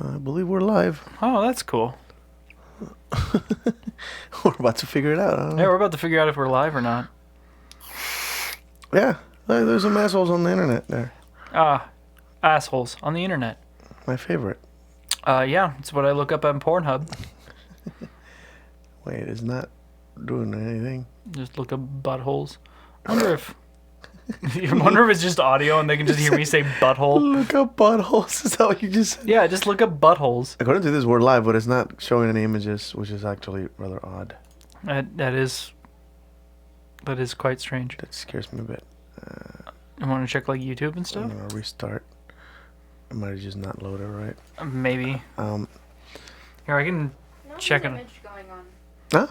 I believe we're live. Oh, that's cool. We're about to figure it out. I don't know. Yeah, we're about to figure out if we're live or not. Yeah, there's some assholes on the internet there. Assholes on the internet. My favorite. Yeah, it's what I look up on Pornhub. Wait, it's not doing anything. Just look up buttholes. Wonder if it's just audio and they can just hear me say butthole. Look up buttholes. Is that what you just said? Yeah, just look up buttholes. According to this, we're live, but it's not showing any images, which is actually rather odd. That is quite strange. That scares me a bit. I want to check like YouTube and stuff. I'm gonna restart. It might have just not loaded right. Maybe. Here, I can check it. Image going on. Huh?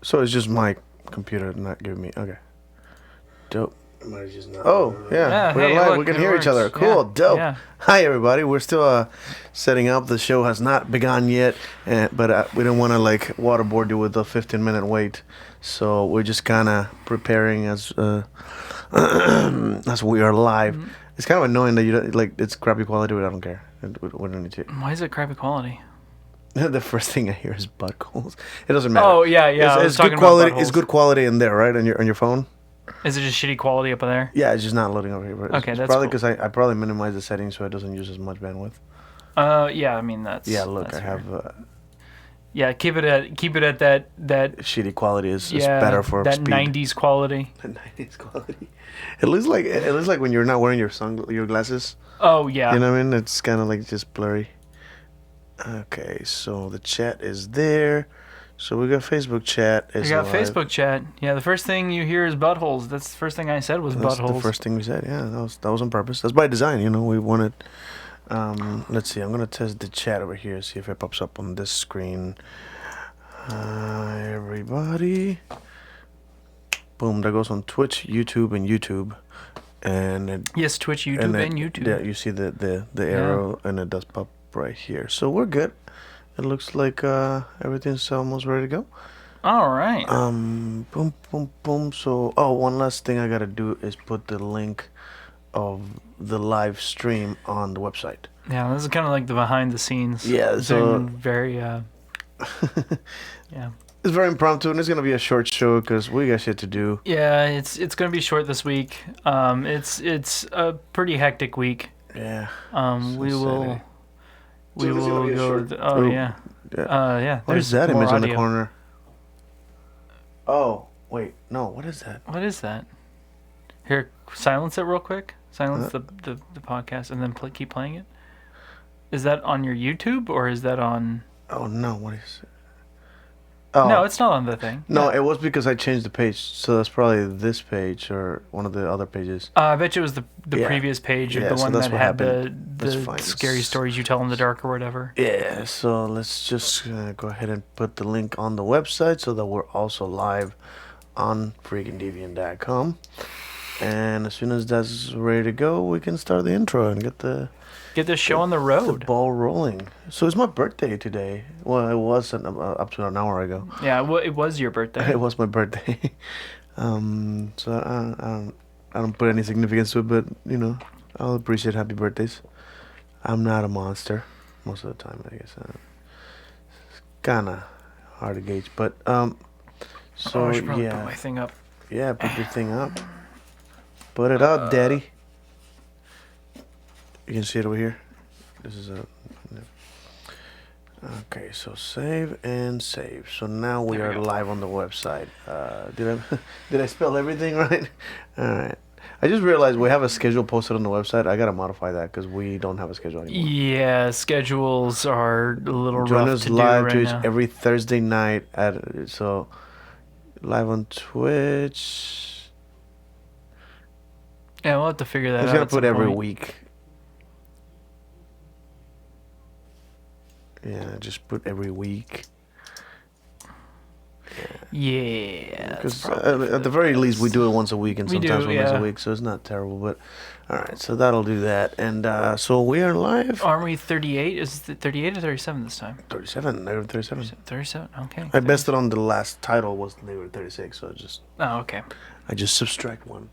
So it's just my computer not giving me. Okay. Dope. It might have just not. Oh yeah, we're hey, live. look, we can it hear works. each other. Cool. Yeah, Dope. yeah. Hi everybody. We're still setting up. The show has not begun yet, but we don't want to like waterboard you with a 15-minute wait. So we're just kind of preparing as we are live. Mm-hmm. It's kind of annoying that you don't, like it's crappy quality, but I don't care. We don't need to. Why is it crappy quality? The first thing I hear is buttholes. It doesn't matter. Oh yeah. I was It's talking good quality. about It's buttholes. good quality in there, right? On your phone. Is it just shitty quality up there? Yeah, it's just not loading over here. But Okay, it's that's probably cool. because I probably minimized the settings so it doesn't use as much bandwidth. Yeah. I mean that's. Yeah, look, that's I fair. have Yeah, keep it at that shitty quality is yeah, better for that speed. 90s quality. The 90s quality. It looks like when you're not wearing your glasses. Oh yeah. You know what I mean? It's kind of like just blurry. Okay, so the chat is there. So we got Facebook chat. We got Facebook chat. Yeah, the first thing you hear is buttholes. That's the first thing I said was That's buttholes. the first thing we said. Yeah, that was on purpose. That's by design. You know, we wanted. Let's see. I'm gonna test the chat over here. See if it pops up on this screen. Hi everybody. Boom. That goes on Twitch, YouTube, and YouTube. And it, Yes, Twitch, YouTube, and YouTube. Yeah, you see the arrow, and it does pop right here. So we're good. It looks like everything's almost ready to go. All right. Boom, boom, boom. So, one last thing I gotta do is put the link of the live stream on the website. Yeah, this is kind of like the behind the scenes. Yeah, so very yeah, yeah. it's very impromptu, and it's gonna be a short show because we got shit to do. Yeah, it's gonna be short this week. It's a pretty hectic week. Yeah. We will So this is gonna be a go. short- Yeah. Yeah. What is there's that more image on the audio. corner? Oh, wait, no. What is that? What is that? Here, silence it real quick. Silence the podcast and then keep playing it. Is that on your YouTube or is that on? Oh no, what is it? Oh. No, it's not on the thing. No, Yeah. it was because I changed the page, so that's probably this page or one of the other pages. I bet you it was the Yeah. previous page of Yeah, the so one that's that what had happened. That's the fine. scary stories you tell in the dark or whatever. Yeah, so let's just go ahead and put the link on the website so that we're also live on freakingdeviant.com. And as soon as that's ready to go, we can start the intro and get the Get this show on the road. ball rolling. So it's my birthday today. Well, it was up to an hour ago. Yeah, well, it was your birthday. It was my birthday. So I don't put any significance to it, but you know, I'll appreciate happy birthdays. I'm not a monster most of the time, I guess. It's kind of hard to gauge, but so I should probably put yeah, my thing up. yeah, put your thing up. Put it up, daddy. You can see it over here. This is a. Okay, so save and save. So now we There we are go. live on the website. Did I spell everything right? All right. I just realized we have a schedule posted on the website. I gotta modify that because we don't have a schedule anymore. Yeah, schedules are a little Join rough us to do live right Twitch now. every Thursday night so live on Twitch. Yeah, we'll have to figure that I was out. gonna at put some every point. week. Yeah, just put every week. Yeah. that's Because probably at the very least, we do it once a week, and We sometimes do, we miss a yeah. week, so it's not terrible. But all right, so that'll do that. And so we are live. Aren't we 38? Is it 38 or 37 this time? 37, negative 37. 37. Okay. I bested on the last title was negative 36, so Oh, okay. I just subtract one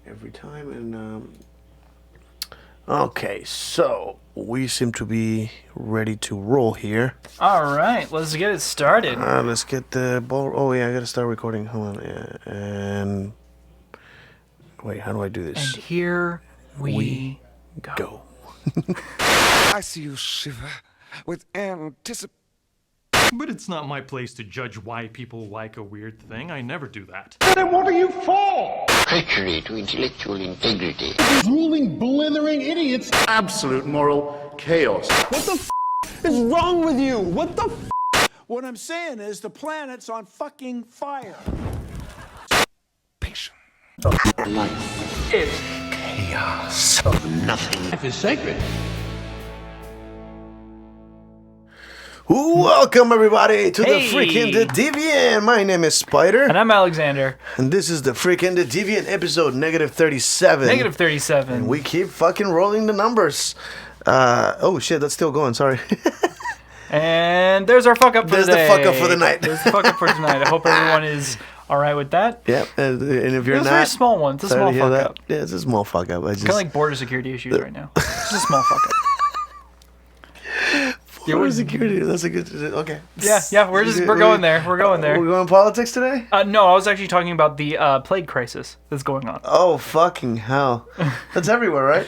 every time. And Okay, so we seem to be ready to roll here. All right, let's get it started. Let's get the ball. Oh yeah, I gotta start recording. Hold on. And wait, how do I do this? And here we Go. I see you shiver with anticipation. But it's not my place to judge why people like a weird thing. I never do that. Then what are you for? Treachery to intellectual integrity. Drooling, blithering idiots. Absolute moral chaos. What the is wrong with you? What the What I'm saying is the planet's on fucking fire. Life is chaos. Nothing. Life is sacred. Welcome everybody to Hey. the Freaking the Deviant. My name is Spider, And I'm Alexander. and this is the Freaking the Deviant episode -37. Negative 37. We keep fucking rolling the numbers. Oh shit, that's still going. Sorry. And there's our fuck up for There's the the day. fuck up for the night. There's the fuck up for tonight. I hope everyone is all right with that. Yep. And if you're It's a not, very small one. It's a sorry small to hear fuck that. up. Yeah, it's a small fuck up. I just Kind of like border security issues right now. It's a small fuck up. border security. That's a good. Okay. Yeah. We're going there. We're going We're there. going politics today. No, I was actually talking about the plague crisis that's going on. Oh fucking hell! That's everywhere, right?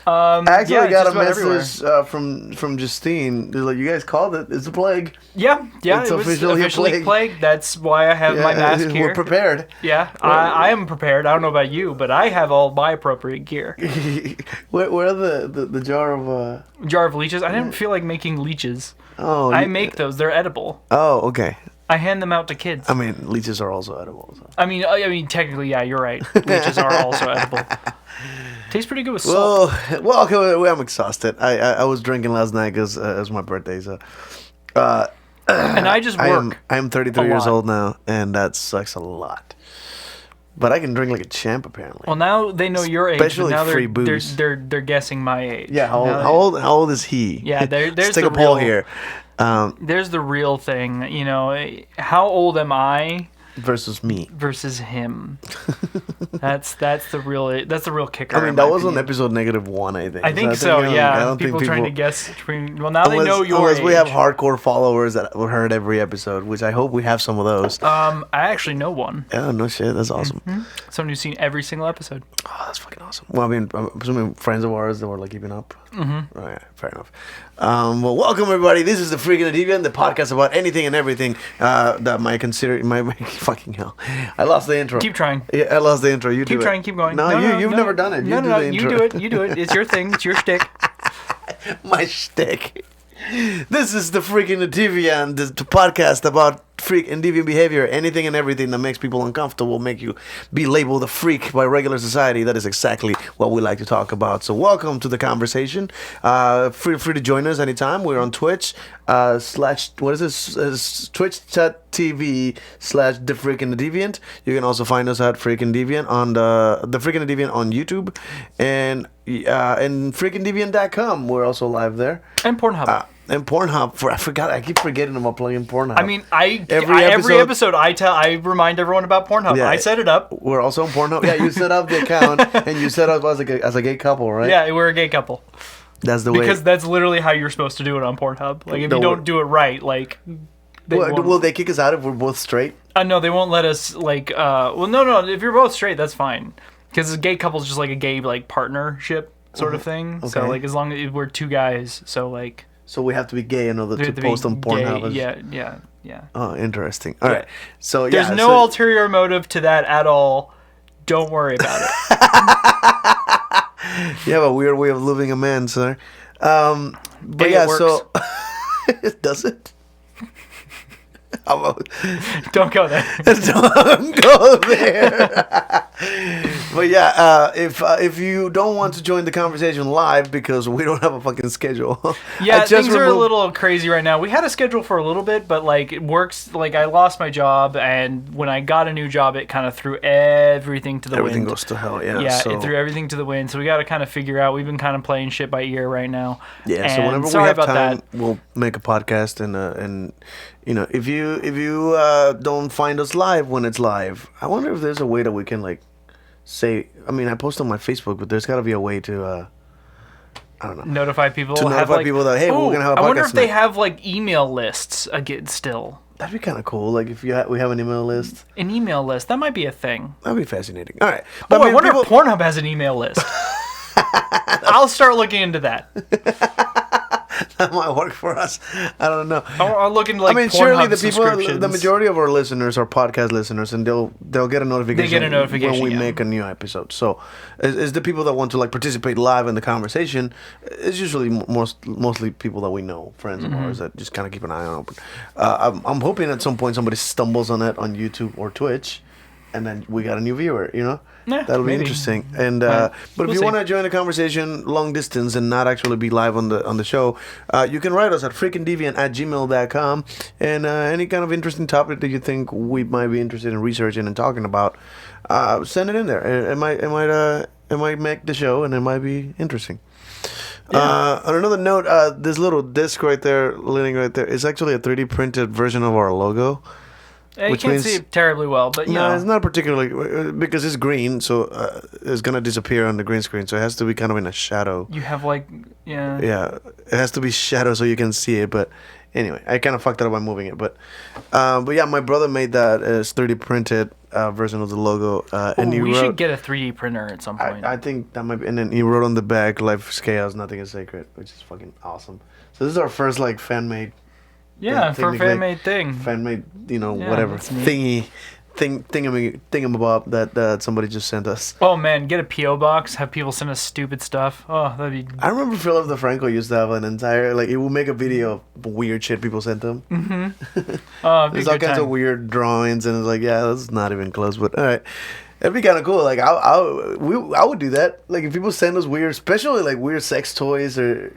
I actually yeah, got just a about everywhere. message from Justine. They're like, you guys called it. It's a plague. Yeah, It's it was officially a officially plague. plague. That's why I have my mask here. We're prepared. Yeah, I am prepared. I don't know about you, but I have all my appropriate gear. where are the jar of Jar of leeches. I didn't feel like making leeches. Oh, I make those. They're edible. Oh, okay. I hand them out to kids. I mean, leeches are also edible. So. I mean, technically, yeah, you're right. Leeches are also edible. Tastes pretty good with salt. Well, okay. I'm exhausted. I was drinking last night because it was my birthday. So. And I just work. I am 33 a years lot. old now, and that sucks a lot. But I can drink like a champ, apparently. Well, now they know your age. Especially But now free they're booze. they're guessing my age. Yeah, how Now old? How old is he? Yeah, there's Let's take the a poll real- here. There's the real thing. You know, how old am I Versus me. versus him? that's the real kicker. I mean, in that my was on opinion. episode -1, I think. I think so. I Yeah, don't think people trying to guess. Well, now they Unless, know your unless age. we have hardcore followers that have heard every episode, which I hope we have some of those. I actually know one. Yeah, no shit, that's awesome. Someone who's seen every single episode. Oh, that's fucking awesome. Well, I mean, I'm assuming friends of ours that were like keeping up. Mm-hmm. Right, fair enough. Well, welcome everybody. This is the Freaking the Deviant, the podcast about anything and everything that might consider my fucking hell. I lost the intro. Keep trying. Yeah, I lost the intro. You do Keep it. trying. Keep going. No, you've never done it. No, You do no, the you intro. do it. You do it. It's your thing. It's your shtick. My shtick. This is the Freaking the Deviant, the podcast about freak and deviant behavior, anything and everything that makes people uncomfortable, make you be labeled a freak by regular society. That is exactly what we like to talk about. So welcome to the conversation. Feel free to join us anytime. We're on Twitch Twitch.tv/the Freaking the Deviant. You can also find us at Freaking Deviant on the Freaking the Deviant on YouTube and freakingdeviant.com. We're also live there. And Pornhub. And Pornhub, I keep forgetting about plugging Pornhub. I mean, Every every episode- episode I remind everyone about Pornhub. Yeah. I set it up. We're also on Pornhub. Yeah, you set up the account and you set up as a gay couple, right? Yeah, we're a gay couple. That's the way. Because that's literally how you're supposed to do it on Pornhub. Like, if No, you don't do it right, like... Will they kick us out if we're both straight? No, they won't let us, like... well, no, if you're both straight, that's fine. Because a gay couple is just like a gay, like, partnership sort of thing. So, Okay. like, as long as we're two guys, so, like... So we have to be gay in order we to have to be post on Pornhub. gay. Yeah. Oh, interesting. All right. So There's yeah, no so, ulterior motive to that at all. Don't worry about it. You have a weird way of living a man, sir. But Hey, yeah, it works. so does it? How about Don't go there. don't go there. But yeah, if you don't want to join the conversation live because we don't have a fucking schedule. Yeah, I just things are a removed- little crazy right now. We had a schedule for a little bit, but like it works. Like I lost my job, and when I got a new job, it kind of threw everything to the Everything wind. goes to hell. Yeah. Yeah, so, it threw everything to the wind. So we got to kind of figure out. We've been kind of playing shit by ear right now. Yeah. So And whenever we sorry have about time, that. we'll make a podcast and you know if you don't find us live when it's live, I wonder if there's a way that we can like say. I mean, I post on my Facebook, but there's got to be a way to I don't know. Notify people. To have, notify like, people that, hey, we're gonna have a I wonder podcast if they tonight. have like email lists again still. That'd be kind of cool. Like if we have an email list, An email list that might be a thing. that'd be fascinating. All right. Oh, I wonder people- if Pornhub has an email list. I'll start looking into that. that might work for us. I don't know. I'll look into like surely Pornhub the people, subscriptions. the majority of our listeners are podcast listeners, and they'll get a notification. They get a notification, when we yeah. make a new episode. So, is the people that want to like participate live in the conversation? It's usually mostly people that we know, friends Mm-hmm. of ours that just kind of keep an eye on open. I'm hoping at some point somebody stumbles on it on YouTube or Twitch, and then we got a new viewer. You know. Yeah, That'll be maybe. interesting. And Right. but if We'll you see. want to join the conversation long distance and not actually be live on the show, you can write us at freakingdeviant@gmail.com. And any kind of interesting topic that you think we might be interested in researching and talking about, send it in there. It might make the show, and it might be interesting. On another note, this little disc right there, leaning right there, is actually a 3D printed version of our logo. You which can't means- see it terribly well, but you No, know. it's not particularly because it's green, so it's gonna disappear on the green screen. So it has to be kind of in a shadow. You have like, yeah. Yeah, it has to be shadow so you can see it. But anyway, I kind of fucked it up by moving it. But yeah, my brother made that as 3D printed version of the logo, and he we wrote. should get a 3D printer at some point. I think that might be, and then he wrote on the back, "Life is chaos, nothing is sacred," which is fucking awesome. So this is our first like fan made. yeah, for a technically, fan-made thing. Fan made, Yeah, whatever that's neat. thingamabob that somebody just sent us. Oh man, get a PO box. Have people send us stupid stuff. Oh, that'd be. I remember Philip DeFranco used to have an entire he would make a video of weird shit people sent him. Oh, it'd be a There's all good kinds time. of weird drawings, and it's like, yeah, that's not even close. But all right, it'd be kind of cool. Like I would do that. Like if people send us weird, especially like weird sex toys or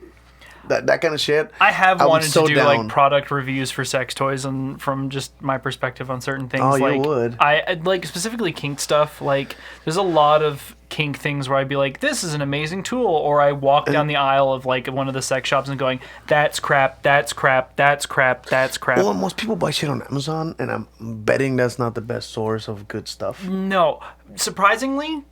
that kind of shit. I have would wanted so to do down. like product reviews for sex toys, and from just my perspective on certain things. Oh, you like, would. I like specifically kink stuff. Like, there's a lot of kink things where I'd be like, "This is an amazing tool," or I walk down the aisle of like one of the sex shops and going, "That's crap. That's crap. That's crap. That's crap." Well, most people buy shit on Amazon, and I'm betting that's not the best source of good stuff. No, surprisingly,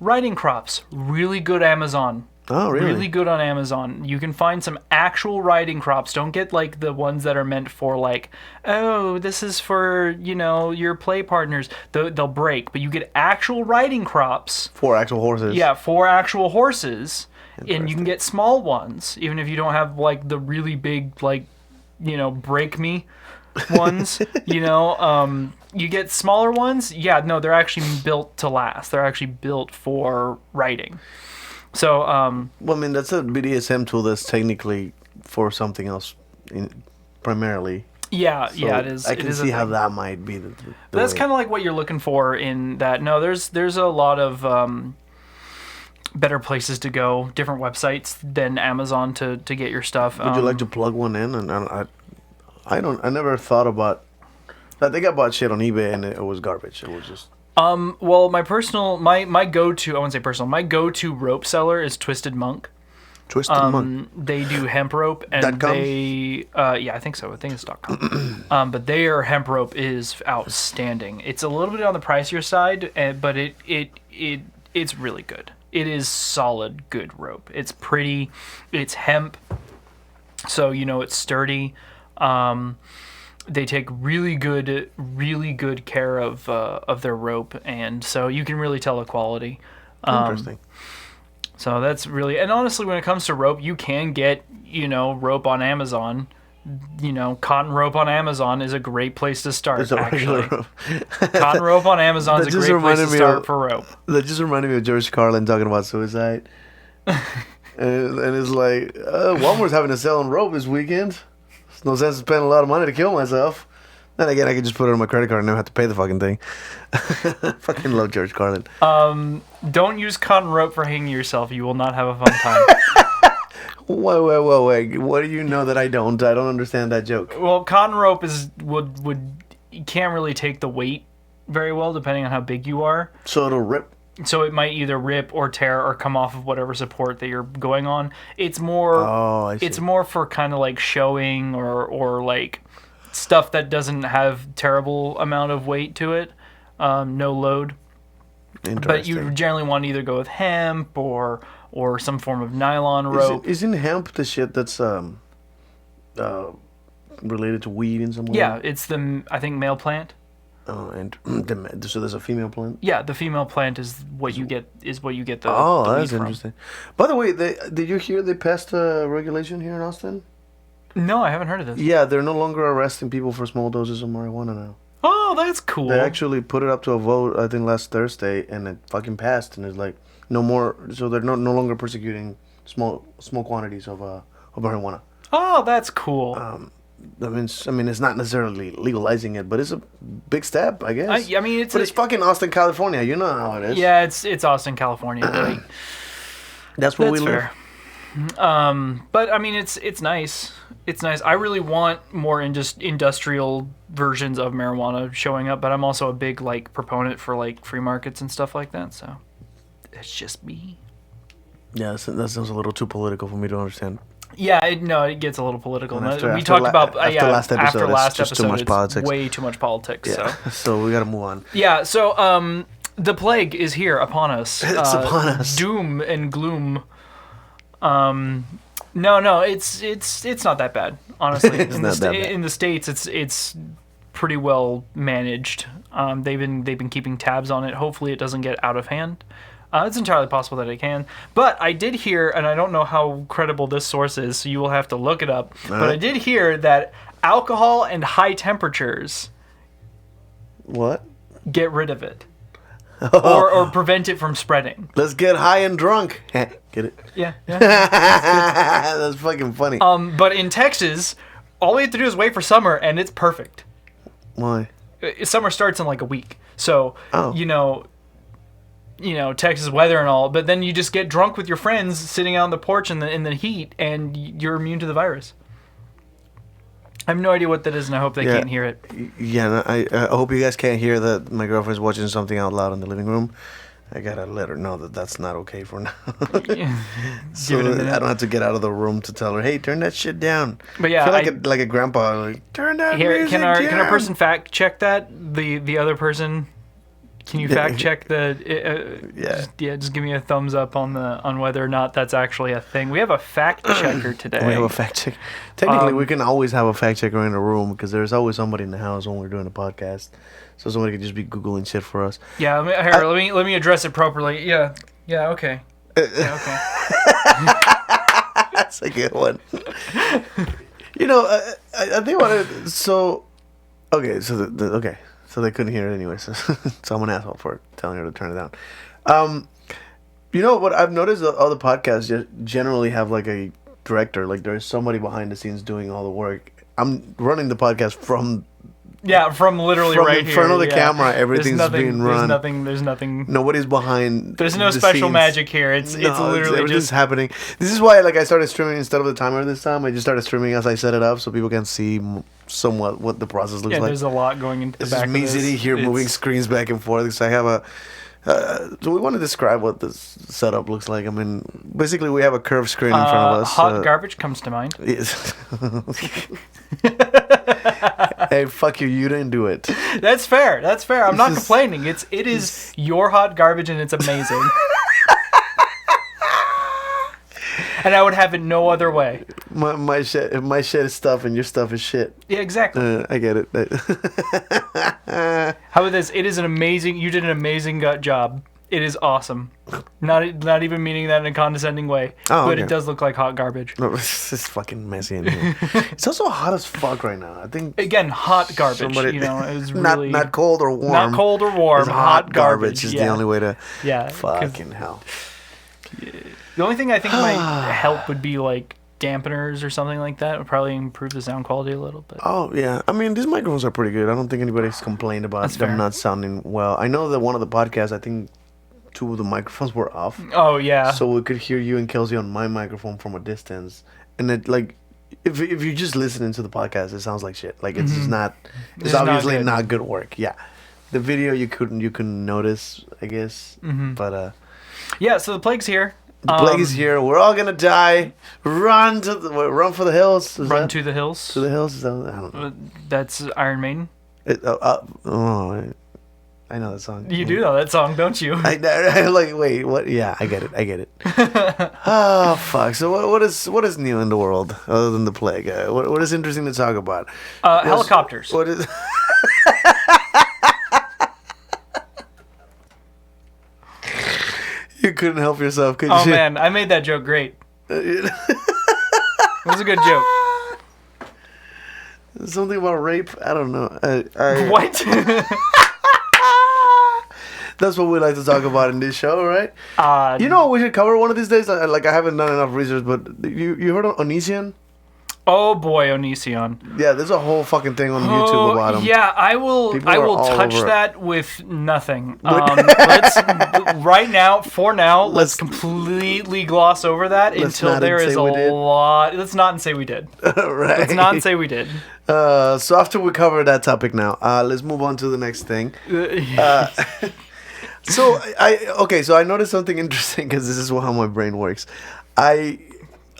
writing crops really good Amazon. Oh, really? Really good on Amazon. You can find some actual writing crops. Don't get like the ones that are meant for like, oh, this is for, your play partners. They'll break, but you get actual writing crops. For actual horses. Yeah, for actual horses. And you can get small ones, even if you don't have like the really big, like, break me ones, you get smaller ones. Yeah, no, they're actually built to last. They're actually built for writing. So, Well, I mean, that's a BDSM tool that's technically for something else, primarily. yeah, So it is. I it can is a see how thing. that might be the But that's way. kind of like what you're looking for in that. No, there's a lot of better places to go, different websites than Amazon to get your stuff. Would you like to plug one in? And I never thought about. I think I bought shit on eBay and it was garbage. It was just. Well, my go-to, I wouldn't say personal, my go-to rope seller is Twisted Monk. Twisted Monk. They do hemp rope, and .com? they, yeah, I think so. I think it's .com. But their hemp rope is outstanding. It's a little bit on the pricier side, but it's really good. It is solid, good rope. It's pretty. It's hemp, so it's sturdy. They take really good care of their rope, and so you can really tell the quality. Interesting. So that's really, and honestly, when it comes to rope, you can get rope on Amazon. Cotton rope on Amazon is a great place to start. It's a regular Actually, rope. cotton rope on Amazon is That a just great place to reminded me start of- for rope. That just reminded me of George Carlin talking about suicide. and it's like, Walmart's having a sale on rope this weekend. There's no sense in spending a lot of money to kill myself. Then again, I could just put it on my credit card and never have to pay the fucking thing. Fucking love George Carlin. Don't use cotton rope for hanging yourself. You will not have a fun time. Wait. What do you know that I don't? I don't understand that joke. Well, cotton rope would you can't really take the weight very well depending on how big you are. So it'll rip. So it might either rip or tear or come off of whatever support that you're going on. It's more Oh, I see. it's more for kind of like showing or like stuff that doesn't have terrible amount of weight to it. No load. But you Interesting. generally want to either go with hemp or or some form of nylon rope. Isn't hemp the shit that's related to weed in some way? Yeah, it's the, I think, male plant. Oh, and so there's a female plant. Yeah, the female plant is what you get. The Oh, the that's weed from. interesting. By the way, did you hear they passed a regulation here in Austin? No, I haven't heard of this. Yeah, they're no longer arresting people for small doses of marijuana now. Oh, that's cool. They actually put it up to a vote, I think, last Thursday, and it fucking passed. And it's like no more. So they're no longer persecuting small quantities of marijuana. Oh, that's cool. I mean, it's not necessarily legalizing it, but it's a big step, I guess. I mean, it's fucking Austin, California. You know how it is. Yeah, it's Austin, California. Like, That's where we that's live. fair. But I mean, it's nice. It's nice. I really want more industrial versions of marijuana showing up, but I'm also a big like proponent for like free markets and stuff like that. So it's just me. Yeah, that sounds a little too political for me to understand. Yeah, it gets a little political. And We talked about after last episode, it's just too much it's politics. way too much politics. Yeah, So so we gotta move on. yeah, so the plague is here upon us. It's upon us. Doom and gloom. No, it's not that bad, honestly. It's not that bad. In the States, it's pretty well managed. They've been keeping tabs on it. Hopefully, it doesn't get out of hand. It's entirely possible that it can. But I did hear, and I don't know how credible this source is, so you will have to look it up. But I did hear that alcohol and high temperatures What? get rid of it. or prevent it from spreading. Let's get high and drunk. Get it? Yeah. That's fucking funny. But in Texas, all we have to do is wait for summer, and it's perfect. Why? Summer starts in like a week. So, Oh. you know, Texas weather and all, but then you just get drunk with your friends sitting out on the porch in the heat, and you're immune to the virus. I have no idea what that is, and I hope they can't hear it. Yeah, no, I hope you guys can't hear that my girlfriend's watching something out loud in the living room. I gotta let her know that that's not okay for now. So Give it a minute. I don't have to get out of the room to tell her, hey, turn that shit down. But yeah, I feel like a grandpa, like, turn that music Can down. our person fact check that? The other person, can you fact check just give me a thumbs up on whether or not that's actually a thing. We have a fact checker today. We have a fact check. Technically, we can always have a fact checker in the room because there's always somebody in the house when we're doing a podcast. So somebody could just be Googling shit for us. Yeah, let me address it properly. Yeah, okay. Yeah, okay. That's a good one. I think what it, so okay, so so they couldn't hear it anyway. So, so I'm an asshole for telling her to turn it down. You know what I've noticed? All the podcasts generally have like a director, like there's somebody behind the scenes doing all the work. I'm running the podcast from literally from right in here. front of the camera. Everything's being run. There's nothing. Nobody's behind. There's no the special scenes. magic here. It's literally everything's just happening. This is why I started streaming instead of the timer this time. I just started streaming as I set it up so people can see somewhat what the process looks like. there's a lot going into the This back is me of this. sitting here moving screens back and forth because I have a. So we want to describe what this setup looks like. I mean, basically we have a curved screen in front of us. Hot garbage comes to mind. Yes. Hey, fuck you! You didn't do it. That's fair. I'm not is- complaining. It is your hot garbage and it's amazing. And I would have it no other way. My shit is stuff and your stuff is shit. Yeah, exactly. I get it. How about this? You did an amazing gut job. It is awesome. Not even meaning that in a condescending way. Oh, but okay. it does look like hot garbage. No, it's fucking messy in here. It's also hot as fuck right now. I think Again, hot garbage. somebody It was really not cold or warm. Not cold or warm. It's Hot garbage is yeah. the only way to. Yeah, 'cause Fucking hell. the only thing I think might help would be like dampeners or something like that. It would probably improve the sound quality a little bit. Oh yeah, I mean these microphones are pretty good. I don't think anybody's complained about That's them fair. not sounding well. I know that one of the podcasts, I think 2 of the microphones were off, Oh yeah. so we could hear you and Kelsey on my microphone from a distance. And it like, if you're just listening to the podcast, it sounds like shit. Like it's just not. It's It's not obviously good. not good work. Yeah, the video you couldn't notice, I guess. But Yeah. So the plague's here. the plague is here. We're all gonna die. Run for the hills. Is Run that- to the hills. to the hills. Is that, I don't know. That's Iron Maiden. I know that song. You do know that song, don't you? I like. Wait, what? Yeah, I get it. Oh fuck! So what is new in the world other than the plague? What is interesting to talk about? Helicopters. What is? You couldn't help yourself, could you? Oh man, I made that joke great. It was a good joke. Something about rape? I don't know. What? That's what we like to talk about in this show, right? You know what we should cover one of these days? Like I haven't done enough research, but you heard of Onision? Oh boy, Onision. Yeah, there's a whole fucking thing on YouTube about him. Yeah, I will People are all touch over it. that with nothing. Let's let's completely gloss over that until not there say is a we did. lot. Let's not and say we did. Right. Let's not and say we did. So after we cover that topic now, let's move on to the next thing. So I noticed something interesting because this is how my brain works. I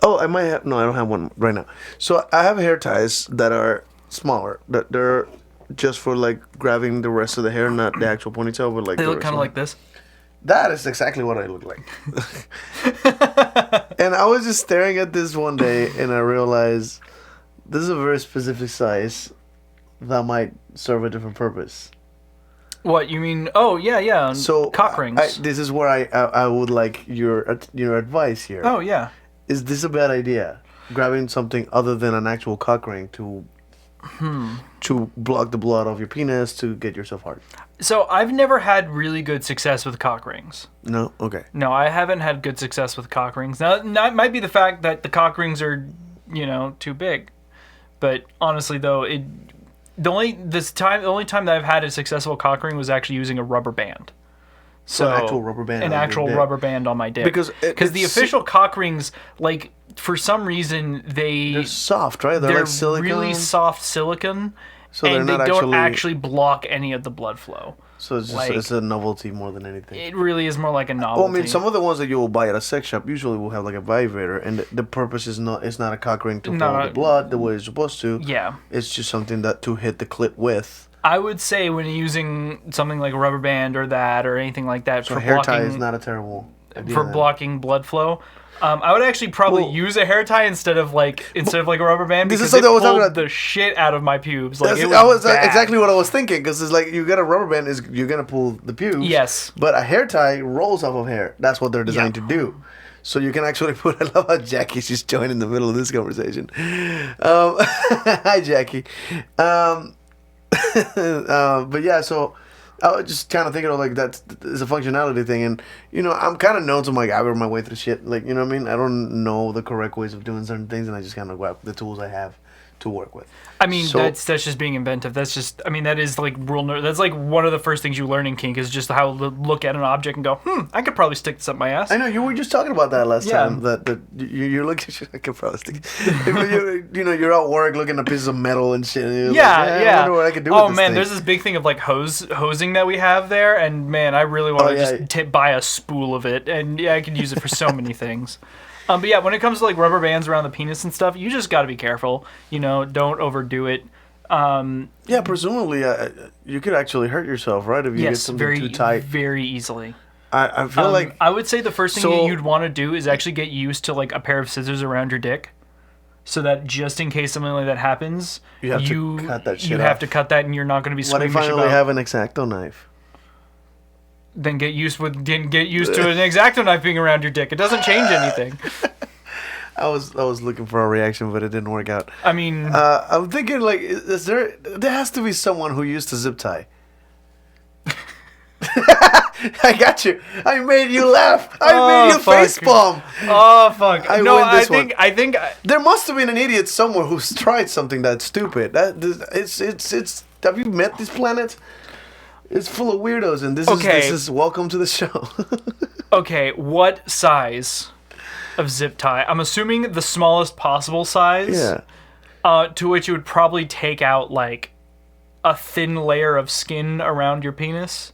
might have I don't have one right now. So I have hair ties that are smaller. That they're just for like grabbing the rest of the hair, not the actual ponytail, but like They the look kind of like this. That is exactly what I look like. And I was just staring at this one day, and I realized this is a very specific size that might serve a different purpose. What you mean? Oh yeah. So cock rings. This is where I would like your advice here. Oh yeah. Is this a bad idea? Grabbing something other than an actual cock ring to block the blood off your penis to get yourself hard. So I've never had really good success with cock rings. No? Okay. No, I haven't had good success with cock rings. Now, it might be the fact that the cock rings are, too big. But honestly, though, the only time that I've had a successful cock ring was actually using a rubber band. So an actual rubber band. An actual rubber band on my dick. Because the official cock rings, like, for some reason, they're soft, right? They're like silicone. Really soft silicone. So and they don't actually block any of the blood flow. So it's just it's a novelty more than anything. It really is more like a novelty. Well, I mean, some of the ones that you will buy at a sex shop usually will have like a vibrator, and the purpose is not a cock ring to follow the blood the way it's supposed to. Yeah. It's just something to hit the clit with. I would say when you're using something like a rubber band or that or anything like that So for a hair blocking, tie is not a terrible idea for blocking blood flow. I would actually probably use a hair tie instead of like a rubber band because it pulled the shit out of my pubes. Like it was bad. Exactly what I was thinking because it's like you get a rubber band, you're gonna pull the pubes. Yes. But a hair tie rolls off of hair. That's what they're designed to do. So you can actually put. I love how Jackie's just joined in the middle of this conversation. Hi, Jackie. But yeah, so I was just kind of thinking of like that's a functionality thing, and I'm kind of known to MacGyver my way through shit. Like what I mean, I don't know the correct ways of doing certain things, and I just kind of grab the tools I have to work with. I mean, that's just being inventive. That's just, that is like that's like one of the first things you learn in kink is just how to look at an object and go, I could probably stick this up my ass. I know you were just talking about that last time. That you're looking, I could probably stick. You're at work looking at pieces of metal and shit. And I wonder what I could do. Oh with this man, thing. there's this big thing of like hosing that we have there, and man, I really want to just buy a spool of it, and I could use it for so many things. But yeah, when it comes to like rubber bands around the penis and stuff, you just got to be careful. Don't overdo it. Yeah, presumably you could actually hurt yourself, right? If you get something too tight. Very easily. I feel like I would say the first thing that you'd want to do is actually get used to like a pair of scissors around your dick, so that just in case something like that happens, you have to cut that shit. You have to cut that, and you're not going to be squeamish about. What if I only have an X-Acto knife? Then get used to an X-Acto knife being around your dick. It doesn't change anything. I was looking for a reaction, but it didn't work out. I mean, I'm thinking like, there has to be someone who used a zip tie. I got you. I made you laugh. I made you facepalm. Oh fuck! I think there must have been an idiot somewhere who's tried something that stupid. It's. Have you met this planet? It's full of weirdos, and this is welcome to the show. Okay, what size of zip tie? I'm assuming the smallest possible size. Yeah. To which you would probably take out like a thin layer of skin around your penis.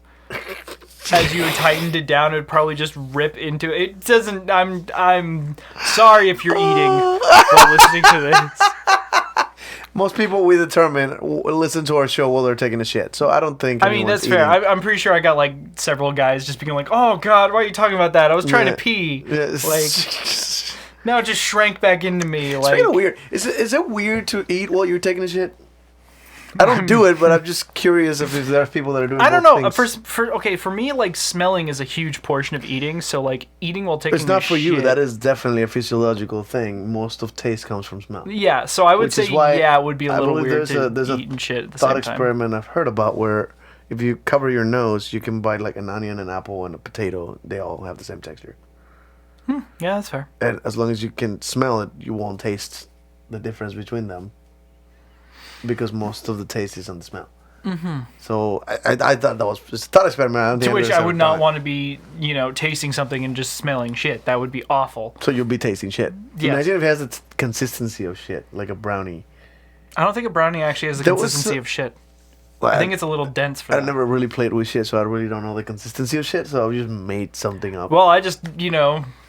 As you tightened it down, it would probably just rip into it. It doesn't. I'm sorry if you're eating while listening to this. most people we determine listen to our show while they're taking a shit. So I don't think. I mean, that's fair. I'm pretty sure I got like several guys just being like, "Oh God, why are you talking about that? I was trying to pee." Yeah. Like, now it just shrank back into me. It's Like, kind of weird. Is it weird to eat while you're taking a shit? I don't do it, but I'm just curious if there are people that are doing. I don't know. things. For me, like smelling is a huge portion of eating. So like eating while taking. It's not for you. shit- That is definitely a physiological thing. Most of taste comes from smell. Yeah, so I would Which is say why it would be a I little believe weird there's to a eat and shit at the Thought same time. experiment I've heard about where if you cover your nose, you can bite like an onion, an apple, and a potato. They all have the same texture. Yeah, that's fair. And as long as you can smell it, you won't taste the difference between them. Because most of the taste is on the smell. Mm-hmm. So I thought that was just a thought experiment. I don't To think which I've I ever would done not it. want to be, tasting something and just smelling shit. That would be awful. So you'll be tasting shit. Yes. Imagine if it has the consistency of shit, like a brownie. I don't think a brownie actually has the There was consistency a- of shit. Like, I think it's a little dense for I that. never really played with shit, so I really don't know the consistency of shit. So I just made something up. Well, I just,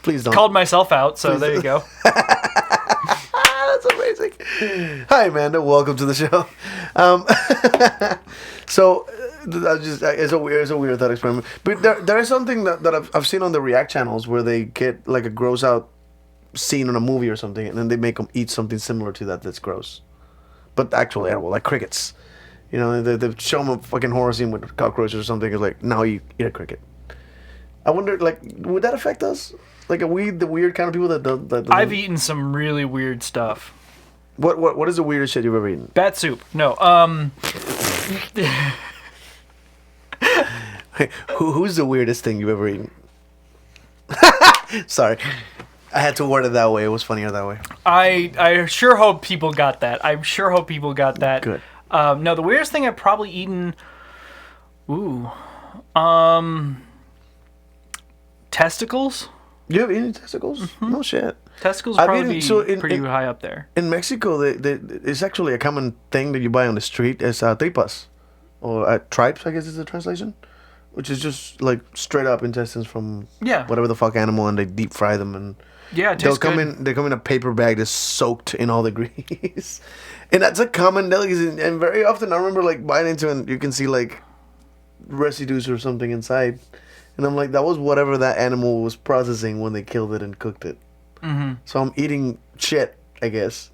Please don't. called myself out, so Please there you go. That's amazing. Hi, Amanda. Welcome to the show. So it's a weird thought experiment. But there is something that I've seen on the React channels where they get like a gross out scene in a movie or something, and then they make them eat something similar to that's gross, but actually edible, like crickets. They show them a fucking horror scene with cockroaches or something. It's like, now you eat a cricket. I wonder, like, would that affect us? Like, are we the weird kind of people that I've eaten some really weird stuff. What is the weirdest shit you've ever eaten? Bat soup. No. Who's the weirdest thing you've ever eaten? Sorry. I had to word it that way. It was funnier that way. I sure hope people got that. I sure hope people got that. Good. No, the weirdest thing I've probably eaten. Testicles. You have eaten testicles? Mm-hmm. No shit. Testicles I've probably eaten- be pretty high up there. In Mexico, it's actually a common thing that you buy on the street as tripas. Or tripes, I guess is the translation. Which is just like straight up intestines from Yeah. whatever the fuck animal, and they deep fry them, and Yeah, it they'll tastes come good. in. They come in a paper bag that's soaked in all the grease, and that's a common delicacy. And very often, I remember like biting into, and you can see like residues or something inside, and I'm like, that was whatever that animal was processing when they killed it and cooked it. Mm-hmm. So I'm eating shit, I guess.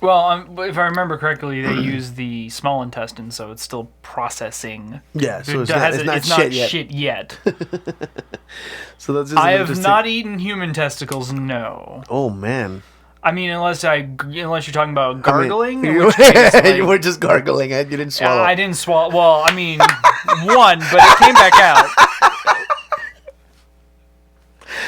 Well, if I remember correctly, they use the small intestine, so it's still processing. Yeah, so It it's not shit yet. shit yet. So that's just I an have interesting- not eaten human testicles. No. Oh man. I mean, unless you're talking about gargling, in you, which case, like, you were just gargling it. You didn't swallow. I didn't swallow. Well, I mean, one, but it came back out.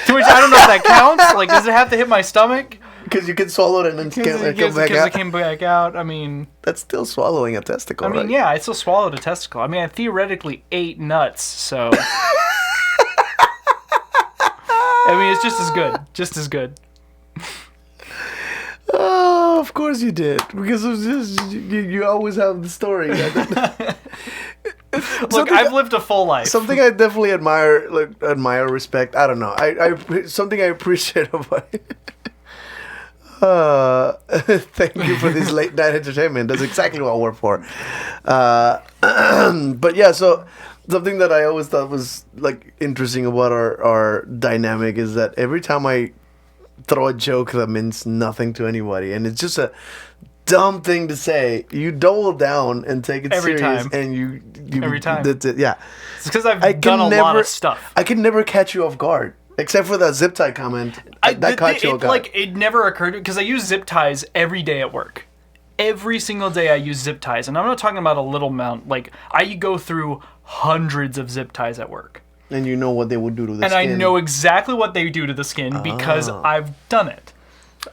To which I don't know if that counts. Like, does it have to hit my stomach? Because you can swallow it and then come back Because out. it came back out. I mean, That's still swallowing a testicle, right? yeah, I still swallowed a testicle. I mean, I theoretically ate nuts, so. I mean, it's just as good. Just as good. Oh, of course you did. Because it was just, you always have the story. Look, I've lived a full life. Something I definitely admire, respect. I don't know. Something I appreciate about it. Thank you for this late night entertainment. That's exactly what we're for. But yeah, so something that I always thought was like interesting about our dynamic is that every time I throw a joke that means nothing to anybody, and it's just a dumb thing to say, you double down and take it Every serious, time. and you Every time. That's it. Yeah, It's because I've done a lot of stuff. I can never catch you off guard, except for that zip tie comment. That caught you off guard. Like, it never occurred to me, because I use zip ties every day at work. Every single day I use zip ties, and I'm not talking about a little amount. Like, I go through hundreds of zip ties at work. And you know what they would do to the And skin. I know exactly what they do to the skin because I've done it.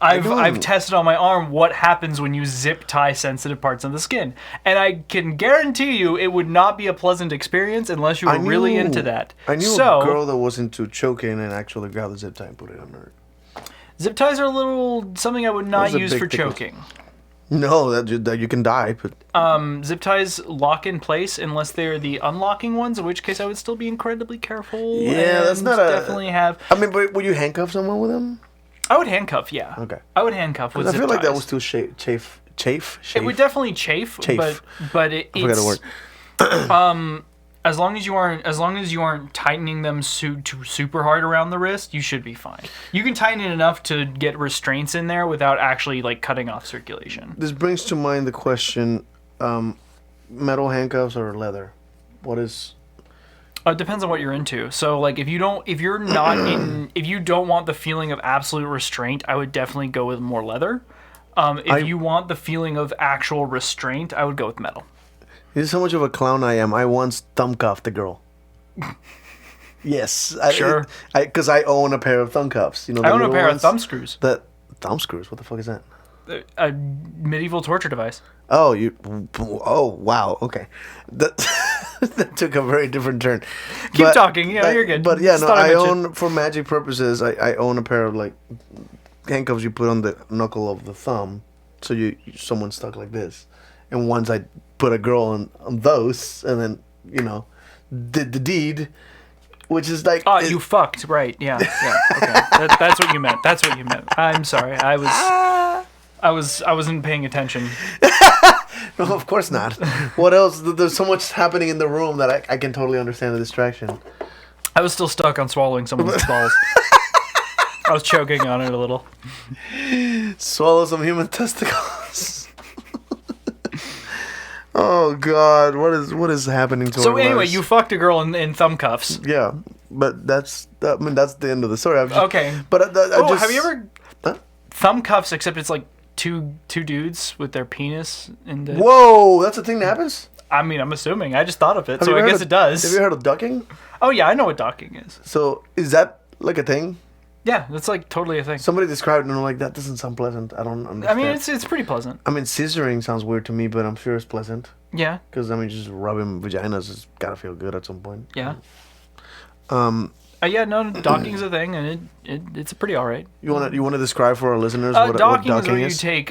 I've tested on my arm what happens when you zip tie sensitive parts of the skin. And I can guarantee you it would not be a pleasant experience unless you were really into that. I knew So, a girl that was into choking and actually grabbed the zip tie and put it on her. zip ties are something I would not Those are use big for tickles. choking. No, that you can die. But Zip ties lock in place unless they're the unlocking ones, in which case I would still be incredibly careful. Yeah, that's and not a- definitely have. I mean, but would you handcuff someone with them? I would handcuff, yeah. Okay. I would handcuff with I zip feel like that ties. was too chafe? It would definitely chafe. But I forgot the it's word. as long as you aren't tightening them super hard around the wrist, you should be fine. You can tighten it enough to get restraints in there without actually like cutting off circulation. This brings to mind the question: metal handcuffs or leather? What is? It depends on what you're into. So like if you don't want the feeling of absolute restraint, I would definitely go with more leather. If you want the feeling of actual restraint, I would go with metal. This is how much of a clown I am. I once thumb cuffed a girl. Yes. Sure. Because I own a pair of thumb cuffs. You know, I own a pair of thumb screws. Thumb screws? What the fuck is that? A medieval torture device. Oh, wow. Okay. That took a very different turn. Keep talking. Yeah, you're good. But yeah, Just no, thought I'd I mention. own, for magic purposes, I own a pair of like handcuffs you put on the knuckle of the thumb, so someone's stuck like this. And once I put a girl on those, and then did the deed, which is like you fucked, right? Yeah. Okay, that's what you meant. That's what you meant. I'm sorry. I wasn't paying attention. No, of course not. What else? There's so much happening in the room that I can totally understand the distraction. I was still stuck on swallowing someone's balls. I was choking on it a little. Swallow some human testicles. Oh God, what is happening to So our anyway, lives? you fucked a girl in thumb cuffs. Yeah, but that's the end of the story. Okay. But have you ever thumb cuffs? Except it's like two dudes with their penis in the. Whoa, that's a thing that happens? I mean, I'm assuming. I just thought of it, Have so you I ever guess heard it does. Have you heard of ducking? Oh yeah, I know what docking is. So is that like a thing? Yeah, that's like totally a thing. Somebody described it and I'm like, that doesn't sound pleasant. I don't understand. I mean, it's pretty pleasant. I mean, scissoring sounds weird to me, but I'm sure it's pleasant. Yeah. Because I mean, just rubbing vaginas has gotta feel good at some point. Yeah. Yeah, no, docking's a thing, and it's pretty all right. You wanna describe for our listeners what docking docking is where is? you take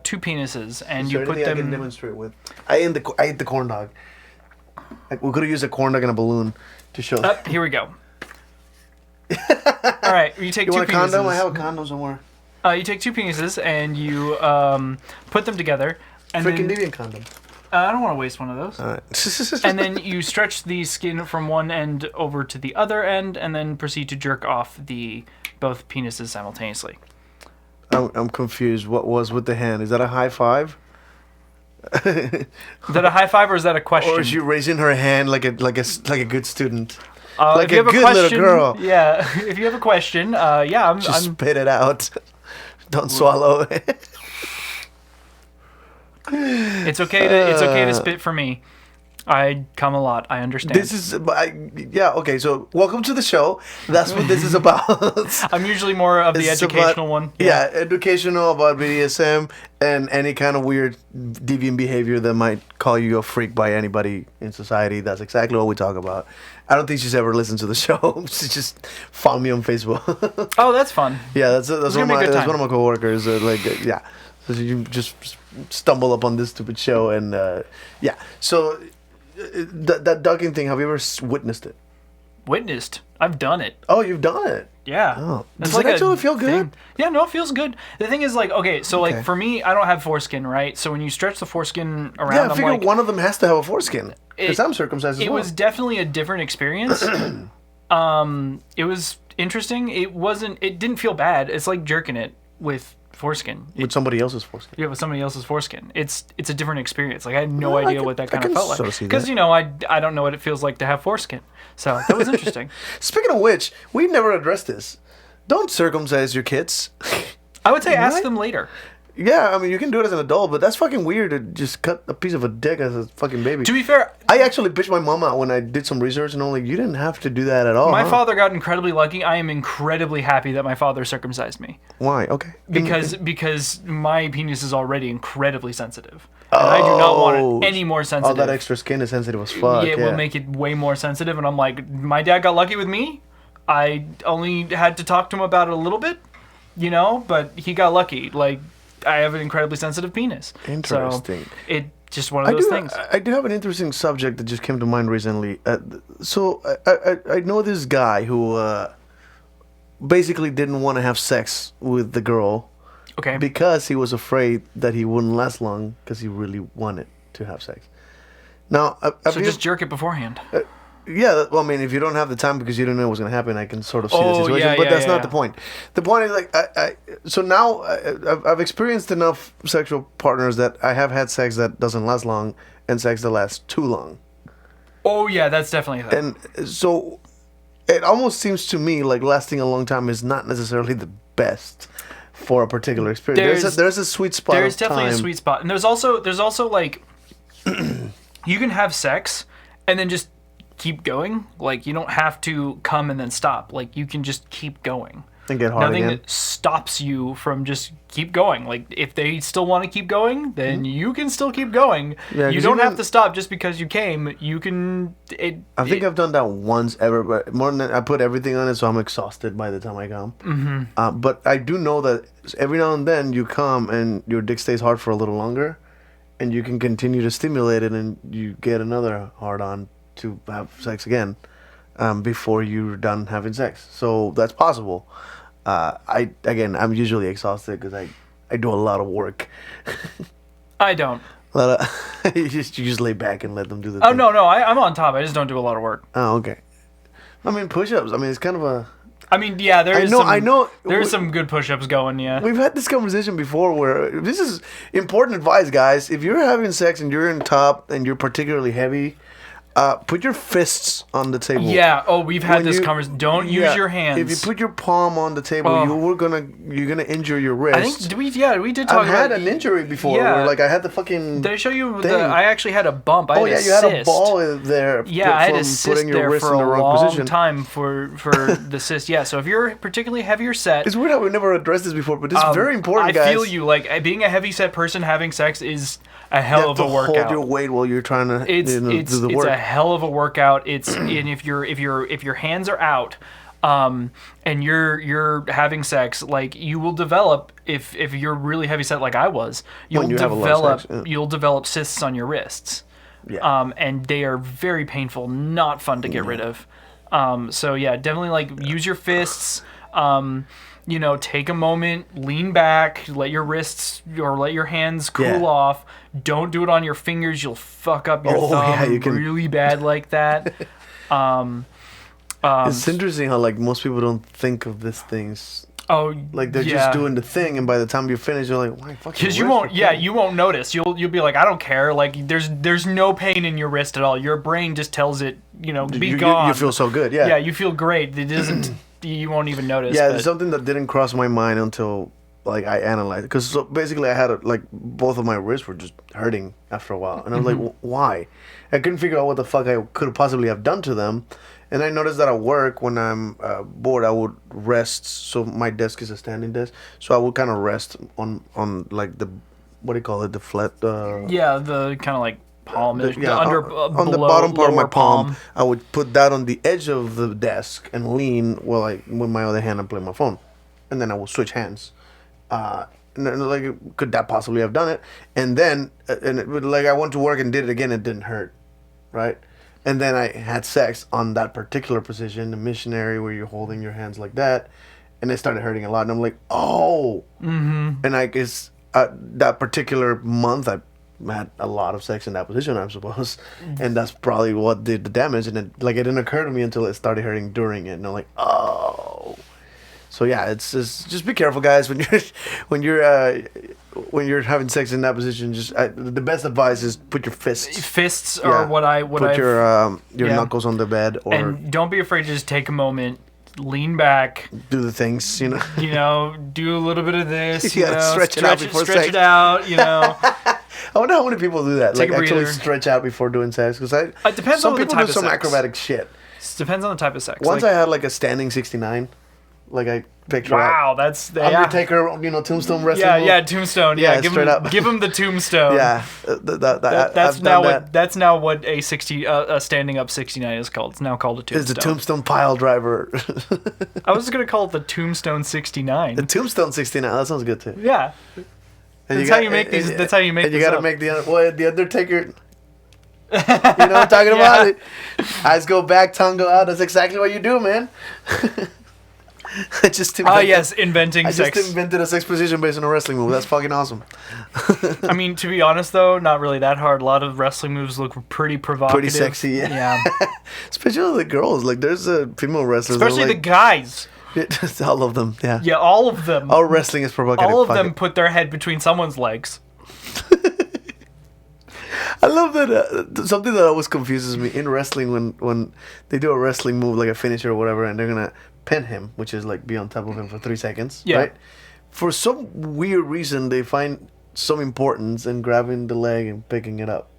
two penises and you put I can them. demonstrate with. I ate the corn dog. Like, we could have used a corn dog and a balloon to show. Here we go. All right, you take You two want a penises. condom? I have a condom somewhere. You take two penises and you put them together. And Freaking then, Deviant condom. I don't want to waste one of those. All right. And then you stretch the skin from one end over to the other end, and then proceed to jerk off both penises simultaneously. I'm confused. What was with the hand? Is that a high five? Is that a high five or is that a question? Or is she raising her hand like a good student? If you have a good question, little girl. Yeah, if you have a question, I'm Spit it out. Don't swallow it. It's okay to spit for me. I come a lot. I understand. This is, okay. So welcome to the show. That's what this is about. I'm usually more of the It's educational about- one. Yeah, educational about BDSM and any kind of weird deviant behavior that might call you a freak by anybody in society. That's exactly what we talk about. I don't think she's ever listened to the show. She just found me on Facebook. Oh, that's fun. Yeah, that's gonna be a good time. one of my coworkers. Yeah, so you just stumble upon this stupid show and yeah. So that ducking thing. Have you ever witnessed it? Witnessed. I've done it. Oh, you've done it. Yeah. Oh, It's does it a actually feel good? thing. Yeah, no, it feels good. The thing is, like, okay, so like Okay. for me, I don't have foreskin, right? So when you stretch the foreskin around, Yeah, I I'm figure like, one of them has to have a foreskin. Because I'm circumcised as it well. was definitely a different experience. It was interesting. It didn't feel bad. It's like jerking it with foreskin. with somebody else's foreskin. Yeah, with somebody else's foreskin. It's a different experience. Like I had no Well, I idea can- what that I kind of can felt sort like. of see Because that. I don't know what it feels like to have foreskin. So that was interesting. Speaking of which, we never addressed this. Don't circumcise your kids. I would say ask Right? them later. Yeah, I mean, you can do it as an adult, but that's fucking weird to just cut a piece of a dick as a fucking baby. To be fair, I actually bitched my mom out when I did some research, and I'm like, you didn't have to do that at all. my huh? father got incredibly lucky. I am incredibly happy that my father circumcised me Why? Okay. because my penis is already incredibly sensitive. And I do not want it any more All sensitive. that extra skin is sensitive as fuck. Yeah, it will make it way more sensitive. And I'm like, my dad got lucky with me. I only had to talk to him about it a little bit, but he got lucky. Like, I have an incredibly sensitive penis. Interesting. So it just one of those things. I do have an interesting subject that just came to mind recently. So I know this guy who basically didn't want to have sex with the girl. Okay. Because he was afraid that he wouldn't last long because he really wanted to have sex. Now, So just jerk it beforehand. yeah, well, I mean, if you don't have the time because you don't know what's going to happen, I can sort of see the Oh, situation. yeah, But yeah, that's yeah, not yeah. the point. The point is, like, so now I've experienced enough sexual partners that I have had sex that doesn't last long and sex that lasts too long. Oh yeah, that's definitely a thing. And so it almost seems to me like lasting a long time is not necessarily the best for a particular experience. There's a sweet spot. There's of definitely a time. sweet spot, and there's also like you can have sex and then just keep going. Like you don't have to come and then stop. Like you can just keep going. And get hard Nothing again. that stops you from just keep going. Like if they still want to keep going, then you can still keep going. Yeah, you 'cause don't even- have to stop just because you came. You can. I think I've done that once ever, but more than that, I put everything on it, so I'm exhausted by the time I come. Mm-hmm. But I do know that every now and then you come and your dick stays hard for a little longer, and you can continue to stimulate it, and you get another hard on to have sex again before you're done having sex. So that's possible. I'm usually exhausted because I do a lot of work. I don't. A lot of you just lay back and let them do the Oh thing. no, I'm on top. I just don't do a lot of work. Oh, okay. I mean, push-ups. I mean, it's kind of a. I mean, yeah, there's I know. There's some good push-ups going. Yeah. We've had this conversation before where this is important advice, guys. If you're having sex and you're in top and you're particularly heavy, put your fists on the table. Yeah. Oh, we've had When this you- conversation. Don't use Yeah, your hands. If you put your palm on the table, Oh. you're gonna injure your wrist. I think we did talk I've about had an injury before. Yeah. Where, like I had the fucking. Did I show you? thing. I actually had a bump. I Oh had yeah, a you had a cyst. ball there. Yeah, I had from a cyst putting your there wrist for in the a wrong long position. time for the cyst. Yeah, so if you're particularly heavier set, It's weird how we never addressed this before, but this is very important, I guys. feel you. Like being a heavy set person having sex is a hell You of have a to workout. hold your weight while you're trying to It's do the work. a hell of a workout. It's and if your hands are out, and you're having sex, like you will develop if you're really heavy set like I was, When you have a lot of develop sex, yeah. you'll develop cysts on your wrists. Yeah. And they are very painful, not fun to get rid of. So yeah, definitely like use your fists. Take a moment, lean back, let your wrists or let your hands cool Yeah. off. Don't do it on your fingers. You'll fuck up your Oh, thumb yeah, you can- really bad like that. It's interesting how like most people don't think of these things. Oh, Like they're yeah. just doing the thing, and by the time you finish, you're like, "Why fucking?" Because you won't, you won't notice. You'll be like, I don't care. Like there's no pain in your wrist at all. Your brain just tells it, be gone. You feel so good, yeah. Yeah, you feel great. It doesn't. You won't even notice. Yeah, but- there's something that didn't cross my mind until like I analyzed it. Because so basically I had like both of my wrists were just hurting after a while, and I was like, why? I couldn't figure out what the fuck I could possibly have done to them. And I noticed that at work, when I'm bored, I would rest. So my desk is a standing desk, so I would kind of rest on like the, what do you call it, the flat. Yeah, the kind of like palm, The- the under, on the below- bottom part of my lower palm, I would put that on the edge of the desk and lean while I, with my other hand, I play my phone, and then I will switch hands. And then, like, could that possibly have done it? And then, like, I went to work and did it again. It didn't hurt, right? And then I had sex on that particular position, the missionary, where you're holding your hands like that, and it started hurting a lot. And I'm like, oh. Mm-hmm. And I guess that particular month, I had a lot of sex in that position, I suppose, and that's probably what did the damage. And it didn't occur to me until it started hurting during it, and I'm like, oh. So yeah, it's just be careful, guys, when you're having sex in that position. Just the best advice is put your fists. Fists are what put I've, your yeah. knuckles on the bed, or and don't be afraid to just take a moment, lean back, do the things, do a little bit of this, Yeah, stretch it out before stretch sex. it out, I wonder how many people do that. Take like a actually breather. stretch out before doing sex. Because It depends some on the people type do of some sex. acrobatic shit. Depends on the type of sex. Once Like, I had like a standing 69, like I picture wow, that's yeah. Undertaker, tombstone wrestling. Yeah, move. yeah, tombstone. Yeah, Yeah, give straight him, up. give him the tombstone. Yeah, That's I've now done what that. that's now what a standing up 69 is called. It's now called a tombstone. It's the tombstone pile driver. I was gonna call it the tombstone 69. The tombstone 69. That sounds good too. Yeah, And That's how you make these- that's how you make And you this gotta up. make the Undertaker. You know what I'm talking about? Eyes go back, tongue go out. That's exactly what you do, man. I just Oh yes, inventing I sex. just invented a sex position based on a wrestling move. That's fucking awesome. I mean, to be honest though, not really that hard. A lot of wrestling moves look pretty provocative. Pretty sexy, yeah. Especially the girls. Like, there's a female wrestlers. Especially the guys. All of them, yeah. Yeah, all of them. All wrestling is provocative. All of them put their head between someone's legs. I love that. Something that always confuses me in wrestling when they do a wrestling move like a finisher or whatever, and they're gonna pin him, which is like be on top of him for 3 seconds. Yeah. Right. For some weird reason, they find some importance in grabbing the leg and picking it up.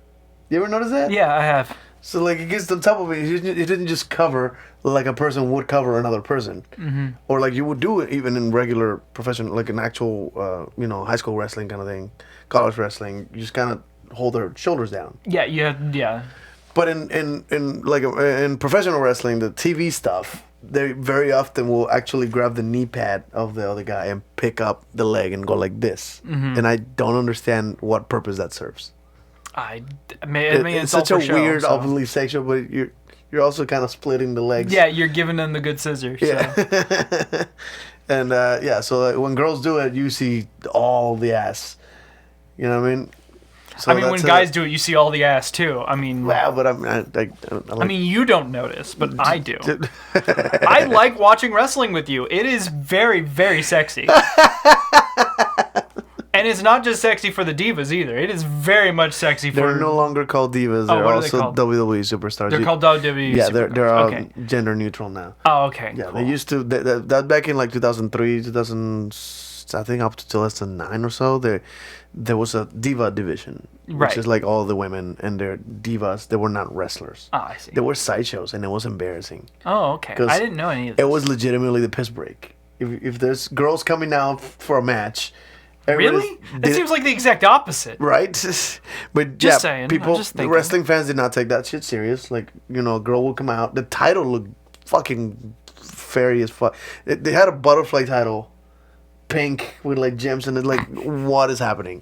You ever notice that? Yeah, I have. So like it gets on top of it. It didn't just cover like a person would cover another person, or like you would do it even in regular professional, like an actual, high school wrestling kind of thing, college wrestling. You just kind of hold their shoulders down. Yeah. But in professional wrestling, the TV stuff, they very often will actually grab the knee pad of the other guy and pick up the leg and go like this. And I don't understand what purpose that serves. I mean, It's all such a for show, weird, so. obviously sexual, but you're also kind of splitting the legs. Yeah, you're giving them the good scissors. Yeah. So. And so like, when girls do it, you see all the ass. You know what I mean? So when guys do it, you see all the ass too. I mean, wow, but I mean, you don't notice, but I do. I like watching wrestling with you. It is very, very sexy. And it's not just sexy for the divas either. It is very much sexy for. They're no longer called divas. They're what are they also called? WWE superstars. They're called WWE. Yeah, they're okay. gender neutral now. Oh, okay. Yeah, cool. they used to. That back in like 2003, 2000, I think up to 2009 or so. There was a diva division, which Right. is like all the women and they're divas. They were not wrestlers. Oh, I see. They were sideshows, and it was embarrassing. Oh, okay. 'Cause I didn't know any of this. It was legitimately the piss break. If there's girls coming out for a match, Really? It seems like the exact opposite. right. But Just saying, I'm people, just the thinking. wrestling fans did not take that shit serious. Like, a girl would come out. The title looked fucking fairy as fuck. They had a butterfly title, pink with like gems, and it's like, what is happening?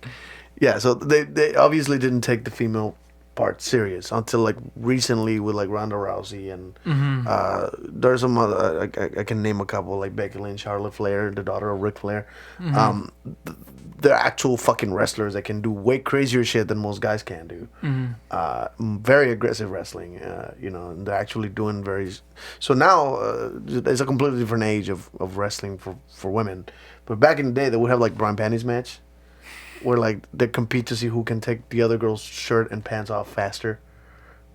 Yeah, so they obviously didn't take the female part serious until like recently with like Ronda Rousey and there's some other I can name a couple like Becky Lynch, Charlotte Flair, the daughter of Ric Flair. They're actual fucking wrestlers that can do way crazier shit than most guys can do. Very aggressive wrestling, and they're actually doing very. So now it's a completely different age of wrestling for women. But back in the day, they would have like bra and panties match, where like they compete to see who can take the other girl's shirt and pants off faster,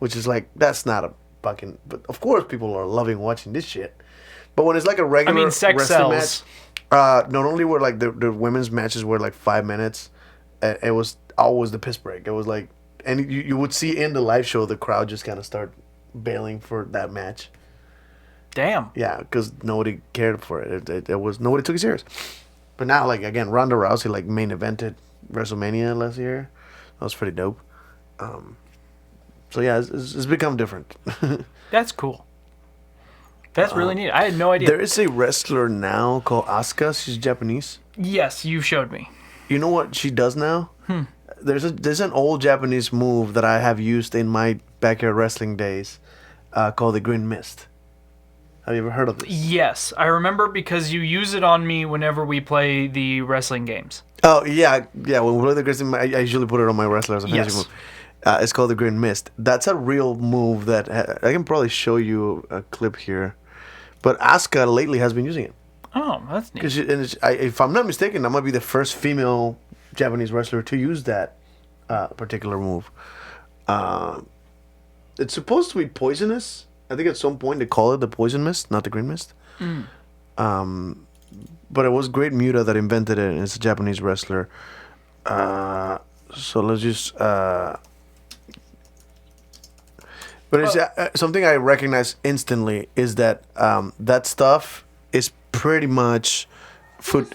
which is like that's not a fucking. But of course, people are loving watching this shit. But when it's like a regular sex wrestling sells. match, not only were like the women's matches were like 5 minutes, it was always the piss break. It was like, and you would see in the live show the crowd just kind of start bailing for that match. Damn. Yeah, because nobody cared for it. It was nobody took it serious. But now, like again, Ronda Rousey like main evented WrestleMania last year. That was pretty dope. So yeah, it's become different. That's cool. That's really neat. I had no idea. There is a wrestler now called Asuka. She's Japanese. Yes, you showed me. You know what she does now? There's an old Japanese move that I have used in my backyard wrestling days, called the Green Mist. Have you ever heard of this? Yes, I remember because you use it on me whenever we play the wrestling games. Oh yeah. When we play the wrestling, I usually put it on my wrestlers. Yes. Move. It's called the Green Mist. That's a real move that I can probably show you a clip here. But Asuka lately has been using it. Oh, that's neat. Because if I'm not mistaken, that might be the first female Japanese wrestler to use that particular move. It's supposed to be poisonous. I think at some point they call it the Poison Mist, not the Green Mist. But it was Great Muta that invented it, and it's a Japanese wrestler. So let's just... But it's something I recognize instantly is that that stuff is pretty much food.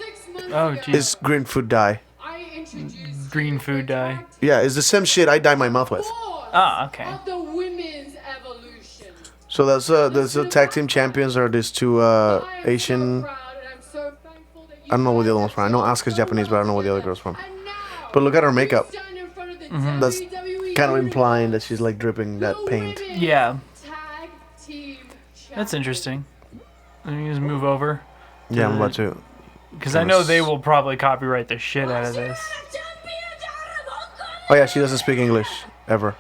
Oh, geez. It's green food dye. Green food dye. Yeah, it's the same shit I dye my mouth with. Ah, okay. The women's evolution. So that's the tag team champions are these two Asian. I don't know where the other one's from. I know Asuka's Japanese, but I don't know where the other girl's from. But look at her makeup. That's kind of implying that she's like dripping that paint. Yeah. That's interesting. Let me just move over. Yeah, I'm about to. Because I know they will probably copyright the shit out of this. Oh yeah, she doesn't speak English ever.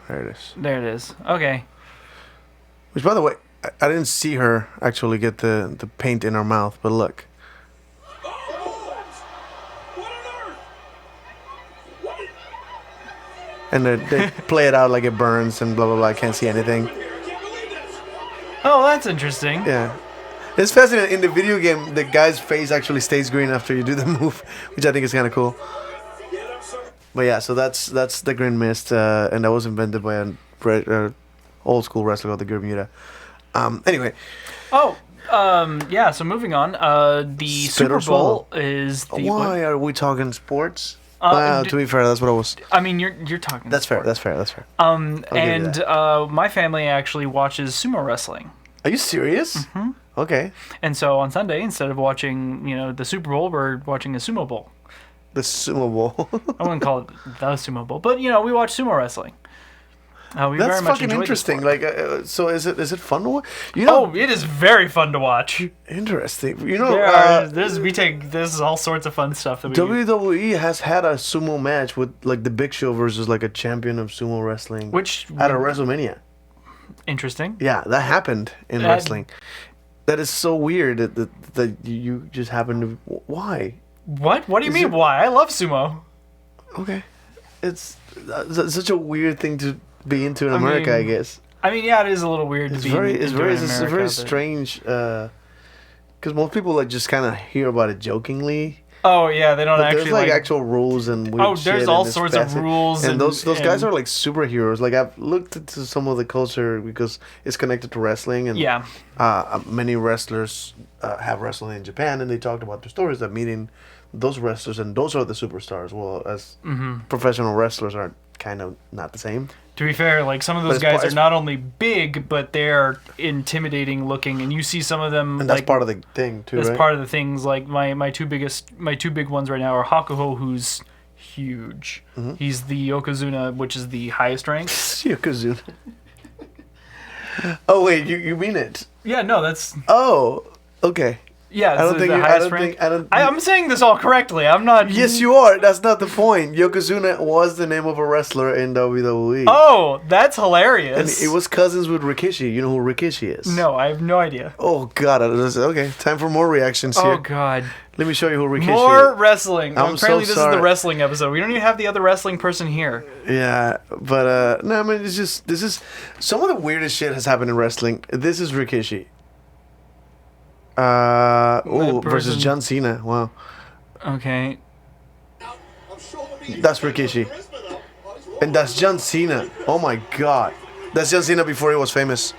There it is. There it is. Okay. Which, by the way, I didn't see her actually get the paint in her mouth, but look. And they play it out like it burns and blah blah blah. I can't see anything. Oh, that's interesting. Yeah. It's fascinating. In the video game, the guy's face actually stays green after you do the move, which I think is kind of cool. But yeah, so that's the Green Mist, and that was invented by an old school wrestler called the Bermuda. Anyway. Oh, yeah. So moving on. The Super Bowl is the. Why are we talking sports? To be fair, that's what I was. I mean, you're talking. That's fair. sports. That's fair. And my family actually watches sumo wrestling. Are you serious? Mm-hmm. Okay. And so on Sunday, instead of watching, the Super Bowl, we're watching a sumo bowl. The Sumo Bowl. I wouldn't call it the Sumo Bowl, but we watch sumo wrestling. We That's very much fucking enjoy interesting. the sport. Like, so is it fun to watch? It is very fun to watch. Interesting. We take all sorts of fun stuff that we. WWE has had a sumo match with like the Big Show versus like a champion of sumo wrestling, Which at a WrestleMania. Interesting. Yeah, that happened in wrestling. That is so weird that you just happen to. Why? What? What do you mean? Why? I love sumo. Okay, it's such a weird thing to be into in America, I guess. I mean, yeah, it is a little weird It's to be. It's very strange. Because most people like just kind of hear about it jokingly. Oh yeah, they don't actually there's like actual rules and weird shit. There's all sorts of rules, and those guys are like superheroes. Like I've looked into some of the culture because it's connected to wrestling, and many wrestlers have wrestling in Japan, and they talked about their stories of meeting those wrestlers, and those are the superstars. Well, as professional wrestlers are kind of not the same. To be fair, like some of those guys are not only big, but they're intimidating looking, and you see some of them. And that's part of the thing too. That's right? part of the things. Like my two big ones right now are Hakuho, who's huge. Mm-hmm. He's the Yokozuna, which is the highest rank. Yokozuna. Oh wait, you mean it? Yeah, no, that's. Oh, okay. Yeah, I don't think the highest rank. I'm saying this all correctly. I'm not. Yes, you are. That's not the point. Yokozuna was the name of a wrestler in WWE. Oh, that's hilarious. And it was cousins with Rikishi. You know who Rikishi is? No, I have no idea. Oh God! Okay, time for more reactions here. Oh God! Let me show you who Rikishi is. More wrestling. Apparently, this is sorry. the wrestling episode. We don't even have the other wrestling person here. Yeah, but no, I mean this is some of the weirdest shit has happened in wrestling. This is Rikishi. Versus John Cena. Wow. Okay. That's Rikishi. And that's John Cena. Oh my God. That's John Cena before he was famous.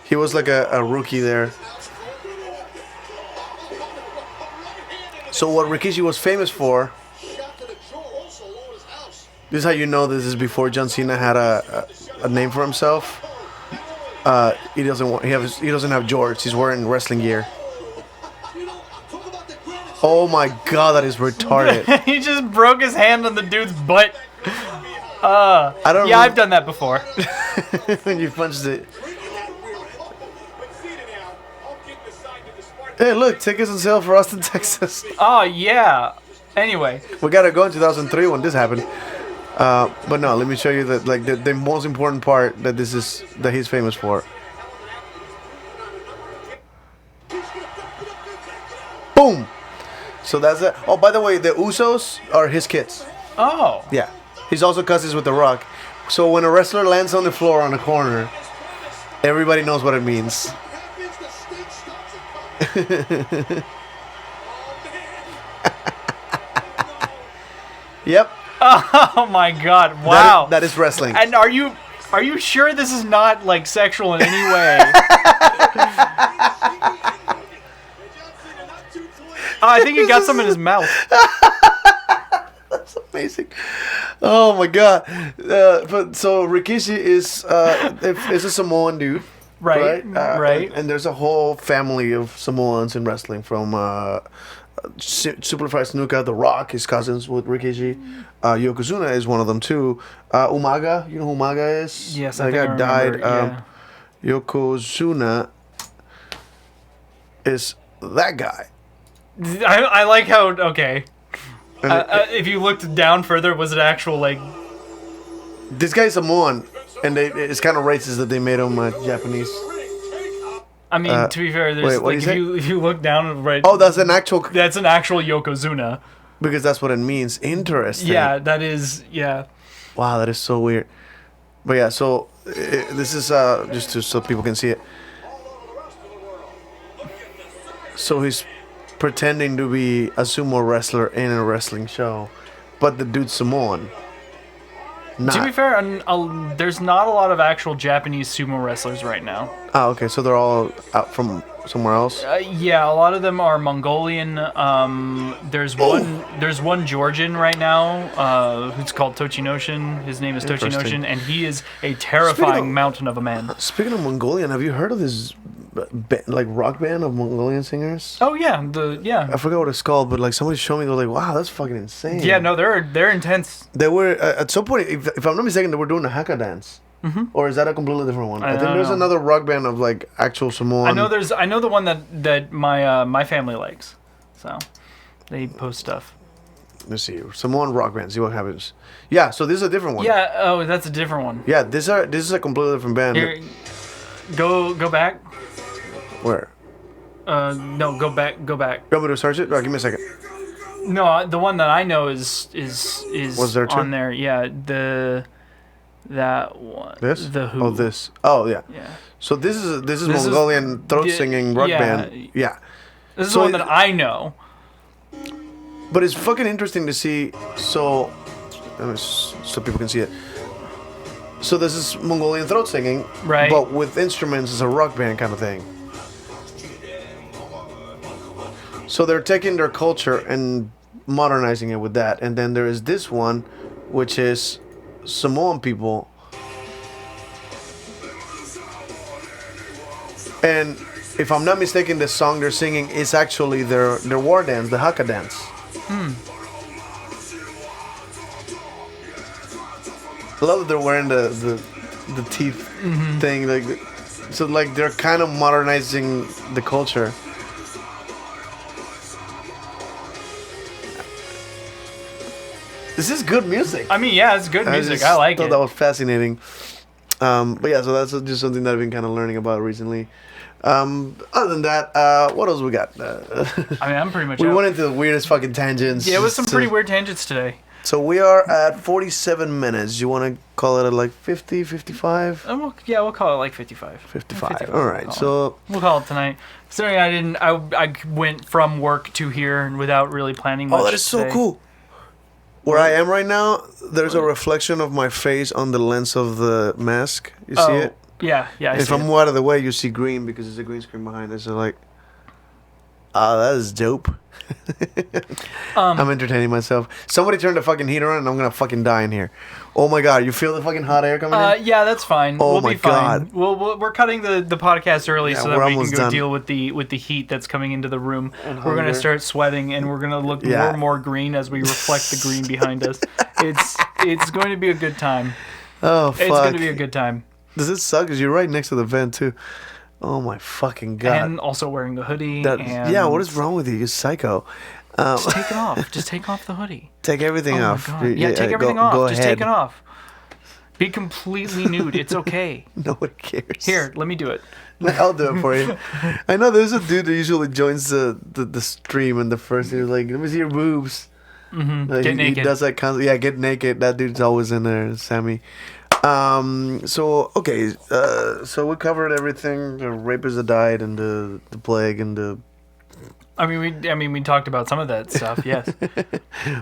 He was like a rookie there. So what Rikishi was famous for. This is how you know this is before John Cena had a name for himself. He doesn't have jorts. He's wearing wrestling gear. Oh my God, that is retarded. He just broke his hand on the dude's butt. I've done that before. When you punched it. Hey, look, tickets on sale for Austin, Texas. Oh yeah. Anyway, we gotta go in 2003 when this happened. But no, let me show you that like the most important part that he's famous for. Boom. So that's it. Oh, by the way, the Usos are his kids. Oh. Yeah. He's also cousins with The Rock. So when a wrestler lands on the floor on a corner, everybody knows what it means. Yep. Oh my God! Wow. That is wrestling. And are you sure this is not like sexual in any way? I think he got some in his mouth. That's amazing. Oh my God. But so Rikishi is a Samoan dude. Right. Right. And there's a whole family of Samoans in wrestling from Superfly Snuka, The Rock, his cousins with Rikishi. Yokozuna is one of them too. Umaga, you know who Umaga is? Yes, that I think guy I died. remember, Yokozuna is that guy. I like how okay. And If you looked down further, was it actual like? this guy's Samoan, and it's kind of racist that they made him Japanese. I mean, to be fair, there's wait, what like do you if you look down right. Oh, that's an actual. That's an actual Yokozuna. Because that's what it means. Interesting. Yeah, that is. Yeah. Wow, that is so weird. But yeah, so this is just so people can see it. So he's pretending to be a sumo wrestler in a wrestling show, but the dude's Samoan. To be fair, there's not a lot of actual Japanese sumo wrestlers right now. Oh, okay, so they're all out from somewhere else. Yeah, a lot of them are Mongolian. There's one Georgian right now who's called Tochinoshin. His name is Tochinoshin, and he is a terrifying mountain of a man. Speaking of Mongolian, have you heard of this like rock band of Mongolian singers? Oh yeah, I forgot what it's called, but like somebody showed me, they're like, wow, that's fucking insane. Yeah, no, they're intense. They were at some point, if I'm not mistaken, they were doing a haka dance. Mm-hmm. Or is that a completely different one? I think there's another rock band of like actual Samoan. I know the one that my family likes, so they post stuff. Let's see, Samoan rock band. See what happens. Yeah, so this is a different one. Yeah. Oh, that's a different one. Yeah, this is a completely different band. Here, go back. Where? No, go back. You want me to search it? Give me a second. No, the one that I know is Was there two? on there. Yeah, that one. This? The Who. Oh, this. Oh, yeah. Yeah. So this is Mongolian throat singing rock band. Yeah. This is So the one that I know. But it's fucking interesting to see. So people can see it. So this is Mongolian throat singing, Right. But with instruments, it's a rock band kind of thing. So they're taking their culture and modernizing it with that. And then there is this one, which is Samoan people. And if I'm not mistaken, the song they're singing is actually their war dance, the haka dance. I love that they're wearing the teeth thing, like, so like they're kind of modernizing the culture. This is good music. I mean, yeah, it's good music. I like thought it. that was fascinating. But yeah, so that's just something that I've been kind of learning about recently. Other than that, what else we got? I mean, I'm pretty much. We out. went into the weirdest fucking tangents. Yeah, it was some pretty weird tangents today. So we are at 47 minutes. You want to call it at like 50, 55? We'll call it like 55. 55. All right. So we'll call it tonight. Sorry, I went from work to here without really planning much. Oh, that is so today. cool. Where I am right now, there's a reflection of my face on the lens of the mask. You see it? Yeah, I If see I'm it. out of the way, you see green because there's a green screen behind it. So like, that is dope. I'm entertaining myself. Somebody turn the fucking heater on and I'm gonna fucking die in here. Oh my god, you feel the fucking hot air coming in? Yeah, that's fine. Oh we'll my be fine. God. We're cutting the podcast early so we're that we can almost go done. deal with the heat that's coming into the room. And We're gonna hunger. start sweating and we're gonna look Yeah. more and more green as we reflect the green behind us. It's going to be a good time. Oh fuck. It's going to be a good time. Does it suck? Cause you're right next to the vent too. Oh my fucking god. And also wearing the hoodie. Yeah, what is wrong with you? You're psycho. Just take it off. Just take off the hoodie. Take everything Oh my off. God. Yeah, take everything off. Go Just ahead. take it off. Be completely nude. It's okay. Nobody cares. Here, let me do it. I'll do it for you. I know there's a dude that usually joins the stream, and the first thing is like, let me see your boobs. Like, Get naked. He does that constantly. Yeah, get naked. That dude's always in there, Sammy. So okay. So we covered everything: the rapists that died, and the plague, and the. I mean, we talked about some of that stuff. Yes.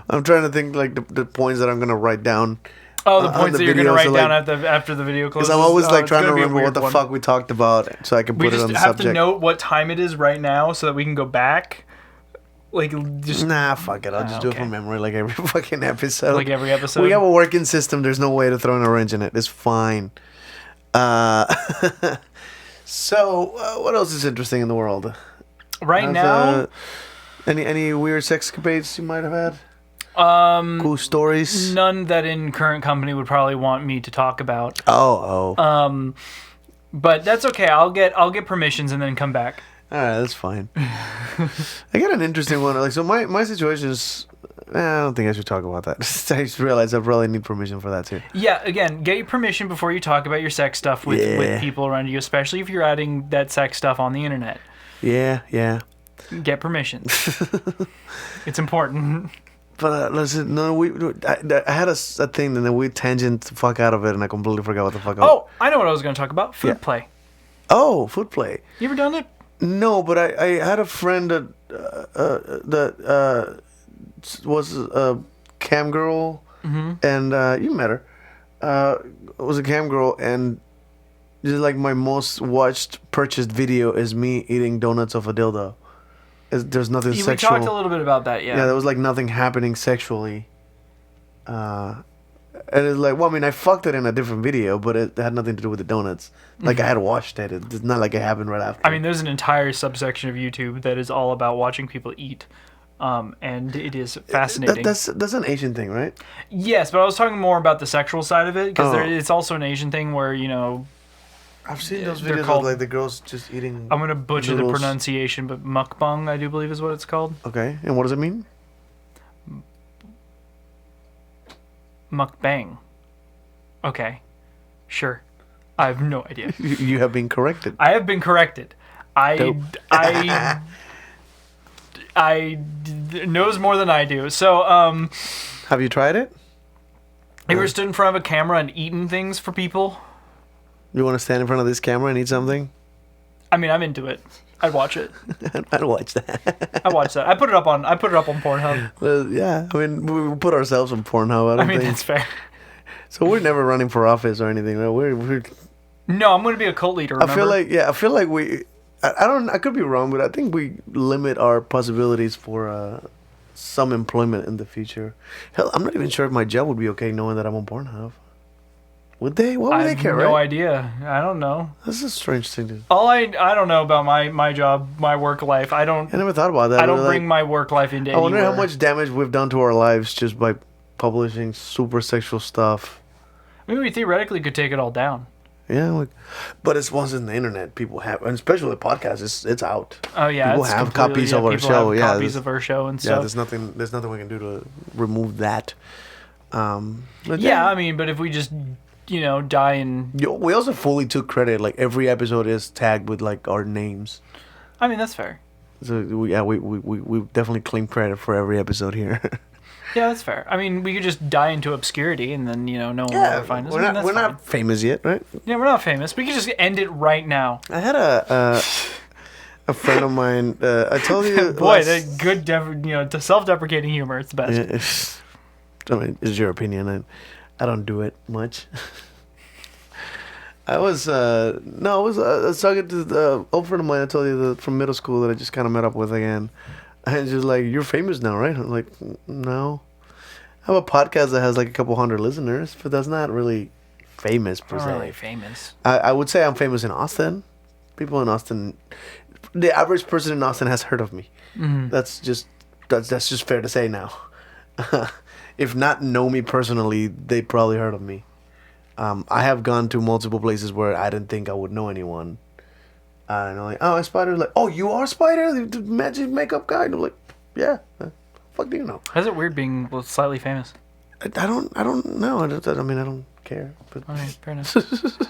I'm trying to think like the points that I'm gonna write down. Oh, the on points the that you're gonna video, write so, down like- after the video closes. Because I'm always like it's trying to gonna be a remember what weird the one. fuck we talked about, so I can We put it just on the have subject. to note what time it is right now so that we can go back. Like just Nah, fuck it. I'll just do it okay. from memory, like every fucking episode. like every episode. We have a working system. There's no way to throw an wrench in it. It's fine. So, what else is interesting in the world? right How's, now. any weird sexcapades you might have had? Cool stories. None that in current company would probably want me to talk about. Oh. But that's okay. I'll get permissions and then come back. All right, that's fine. I got an interesting one. Like, so my situation is. I don't think I should talk about that. I just realized I probably need permission for that too. Yeah, again, get your permission before you talk about your sex stuff with people around you, especially if you're adding that sex stuff on the internet. Yeah. Get permission. It's important. But listen, no, I had a thing, and then we tangent the fuck out of it, and I completely forgot what the fuck. Oh, I know what I was going to talk about. Food play. Oh, food play. You ever done it? No, but I had a friend that was a cam girl, and you met her. Was a cam girl, and just like my most watched purchased video is me eating donuts off a dildo. There's nothing We sexual. talked a little bit about that, Yeah, there was like nothing happening sexually. And it's like, well, I mean, I fucked it in a different video, but it had nothing to do with the donuts. Like, I had watched it. It's not like it happened right after. I mean, there's an entire subsection of YouTube that is all about watching people eat. And it is fascinating. That's an Asian thing, right? Yes, but I was talking more about the sexual side of it, because it's also an Asian thing where, you know... I've seen those they're videos called- of like the girls just eating. I'm going to butcher noodles. the pronunciation, but mukbang, I do believe is what it's called. Okay, and what does it mean? Mukbang. Okay. Sure. I have no idea. You have been corrected. I have been corrected. Dope. Knows more than I do. So, Have you tried it? have you ever stood in front of a camera and eaten things for people? You want to stand in front of this camera and eat something? I mean, I'm into it. I'd watch it. I'd watch that. I watch that. I put it up on Pornhub. Yeah, I mean, we put ourselves on Pornhub. I I mean, think. that's fair. So we're never running for office or anything. Right? We're No, I'm going to be a cult leader. Remember? I feel like we. I could be wrong, but I think we limit our possibilities for some employment in the future. Hell, I'm not even sure if my job would be okay knowing that I'm on Pornhub. Would they? What would I they have care, no right? idea. I don't know. That's a strange thing to. I don't know about my job, my work life. I never thought about that. I don't but, bring my work life into I wonder how anywhere. much damage we've done to our lives just by publishing super sexual stuff. I mean, we theoretically could take it all down. Yeah, but it's once in the internet, people have, and especially with podcasts, it's out. Oh yeah, people it's have completely- copies yeah, of our people show. have Yeah, copies of our show and yeah. stuff. There's nothing we can do to remove that. But Yeah, I mean, but if we just die and we also fully took credit. Like every episode is tagged with like our names. I mean that's fair. So we definitely claim credit for every episode here. Yeah, that's fair. I mean, we could just die into obscurity and then no one will ever find us. we're I mean, not that's fine. not famous yet, right? Yeah, we're not famous. We could just end it right now. I had a friend of mine. I told you. Boy, that good, self-deprecating humor. It's the best. I mean, it's your opinion. I don't do it much. I was talking to the old friend of mine. I told you from middle school that I just kind of met up with again. And she's like, "You're famous now, right?" I'm like, "No, I have a podcast that has like a couple hundred listeners, but that's not really famous per Not se. really famous. I would say I'm famous in Austin. People in Austin, the average person in Austin has heard of me. Mm-hmm. That's just fair to say now. If not know me personally, they probably heard of me. I have gone to multiple places where I didn't think I would know anyone. And I'm like, oh, Spider. Like, oh, you are Spider, the magic makeup guy. And I'm like, yeah. Fuck do you know? How's it weird being slightly famous? I don't know. I don't care. But Okay, fair enough.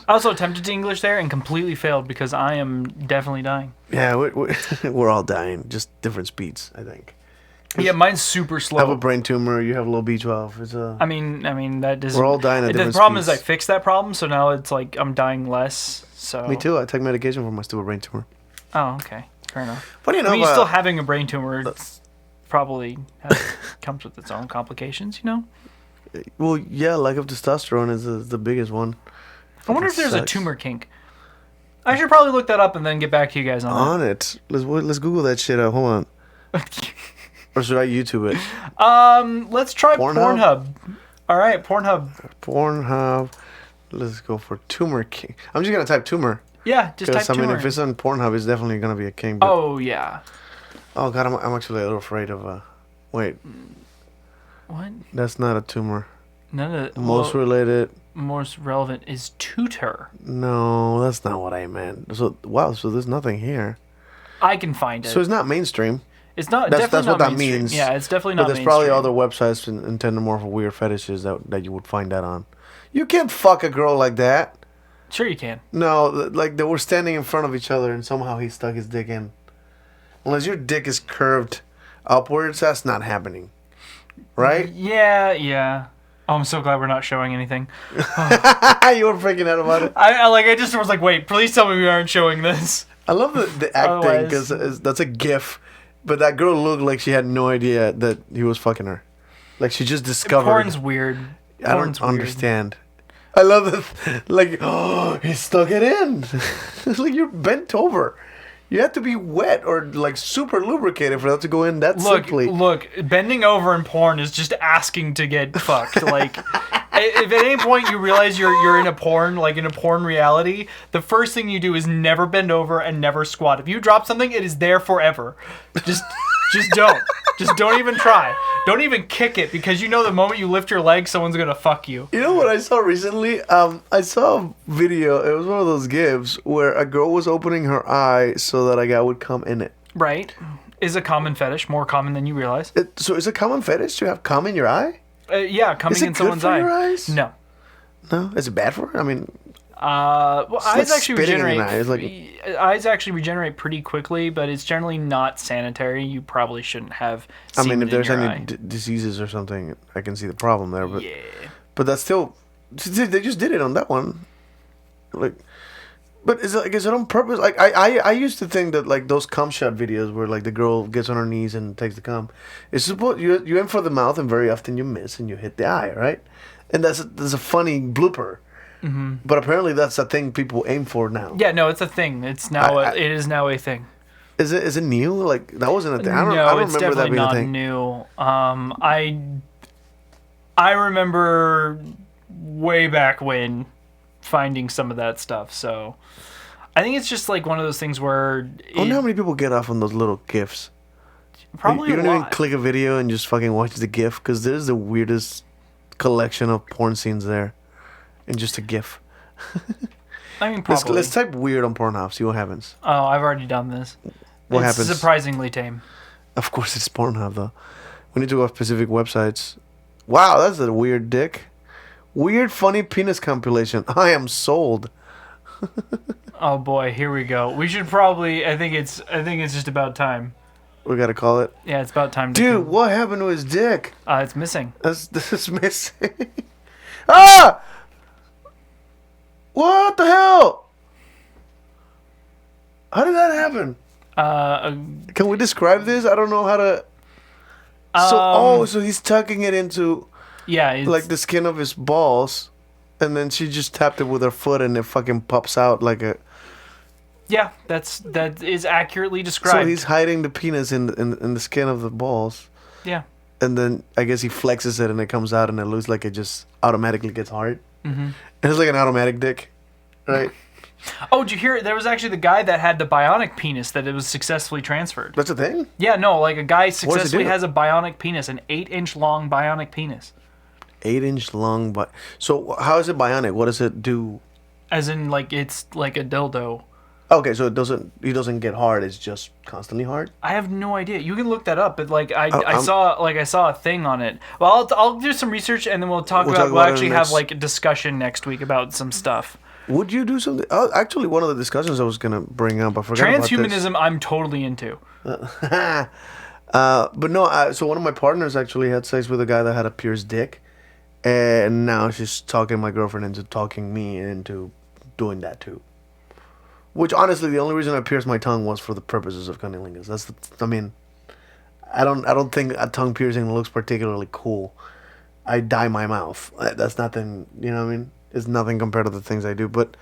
I also attempted to English there and completely failed because I am definitely dying. yeah, we're all dying, just different speeds, I think. Yeah, mine's super slow. I have a brain tumor. You have low B12. It's a. I mean that doesn't. We're all dying at The different problem is I speeds. fixed that problem, so now it's like I'm dying less. So. Me too. I take medication for my stupid brain tumor. Oh, okay, fair enough. Funny enough, I mean, still having a brain tumor probably comes with its own complications, well, yeah, lack of testosterone is the biggest one. I wonder if there's a Sucks. tumor kink. I should probably look that up and then get back to you guys on On it. Let's Google that shit out. Hold on. that. Or should I YouTube it? Let's try Pornhub? Pornhub. All right, Pornhub. Pornhub. Let's go for tumor king. I'm just gonna type tumor. Yeah, just type Because I mean, tumor. if it's on Pornhub, it's definitely gonna be a king. But, Oh yeah. oh god, I'm actually a little afraid of. Wait, What? that's not a tumor. None of Most related. most relevant is tutor. No, that's not what I meant. So wow, so there's nothing here. I can find it. So it's not mainstream. It's not. That's Definitely what not that mainstream. means. Yeah, it's definitely But not. there's mainstream. probably other websites intended more for weird fetishes that you would find that on. You can't fuck a girl like that. Sure, you can. No, like they were standing in front of each other and somehow he stuck his dick in. Unless your dick is curved upwards, that's not happening. Right? Yeah. Oh, I'm so glad we're not showing anything. You were freaking out about it. I just was like, wait, please tell me we aren't showing this. I love the acting because that's a gif, but that girl looked like she had no idea that he was fucking her. Like she just discovered. Porn's weird. I don't understand. I love that. Like, oh, he stuck it in. It's like you're bent over. You have to be wet or like super lubricated for that to go in that simply. Look, bending over in porn is just asking to get fucked. Like, if at any point you realize you're in a porn, like in a porn reality, the first thing you do is never bend over and never squat. If you drop something, it is there forever. Just don't. Just don't even try. Don't even kick it because you know the moment you lift your leg, someone's gonna fuck you. You know what I saw recently? I saw a video. It was one of those gifs where a girl was opening her eye so that a guy would come in it. Right. Is a common fetish, more common than you realize. So is it common fetish to have cum in your eye? Yeah, coming in someone's eye. Is it good for your eyes? No. No? Is it bad for it? I mean... well, eyes actually regenerate. Eyes actually regenerate pretty quickly, but it's generally not sanitary. You probably shouldn't have. I mean, if in there's your any eye. Diseases or something, I can see the problem there. But Yeah. but that's still, they just did it on that one. Like, but is it on purpose? Like I used to think that like those cum shot videos where like the girl gets on her knees and takes the cum, it's supposed you aim for the mouth and very often you miss and you hit the eye, right? And that's a funny blooper. Mm-hmm. But apparently that's a thing people aim for now. Yeah, no, it's a thing. It's now it is now a thing. Is it new? Like that wasn't a thing. I don't it's remember that definitely being a not thing. new. I remember way back when finding some of that stuff. So I think it's just like one of those things where I wonder how many people get off on those little gifs. Probably you don't a lot. even click a video and just fucking watch the gif because there's the weirdest collection of porn scenes there. In just a GIF. I mean, probably. Let's type weird on Pornhub. See what happens. Oh, I've already done this. What it's happens? Surprisingly tame. Of course, it's Pornhub though. We need to go to specific websites. Wow, that's a weird dick. Weird funny penis compilation. I am sold. Oh boy, here we go. We should probably. I think it's just about time. We gotta call it. Yeah, it's about time. Dude, what happened to his dick? It's missing. This is missing. Ah! What the hell? How did that happen? Can we describe this? I don't know how to. So he's tucking it into like the skin of his balls, and then she just tapped it with her foot, and it fucking pops out like a. Yeah, that is accurately described. So he's hiding the penis in the skin of the balls. Yeah. And then I guess he flexes it, and it comes out, and it looks like it just automatically gets hard. Mm-hmm. And it's like an automatic dick, right? Oh, did you hear it? There was actually the guy that had the bionic penis that it was successfully transferred. That's a thing? Yeah, no, like a guy successfully do? has a bionic penis, an 8-inch long bionic penis. 8-inch long, but so how is it bionic? What does it do? As in, like it's like a dildo. Okay, so he doesn't get hard. It's just constantly hard. I have no idea. You can look that up, but like I saw a thing on it. Well, I'll do some research and then we'll actually have like a discussion next week about some stuff. Would you do something? Actually, one of the discussions I was gonna bring up, I forgot about this. Transhumanism, I'm totally into. But no, so one of my partners actually had sex with a guy that had a pierced dick, and now she's talking my girlfriend into talking me into doing that too. Which honestly, the only reason I pierced my tongue was for the purposes of cunnilingus. I don't think a tongue piercing looks particularly cool. I dye my mouth. That's nothing. You know what I mean? It's nothing compared to the things I do. But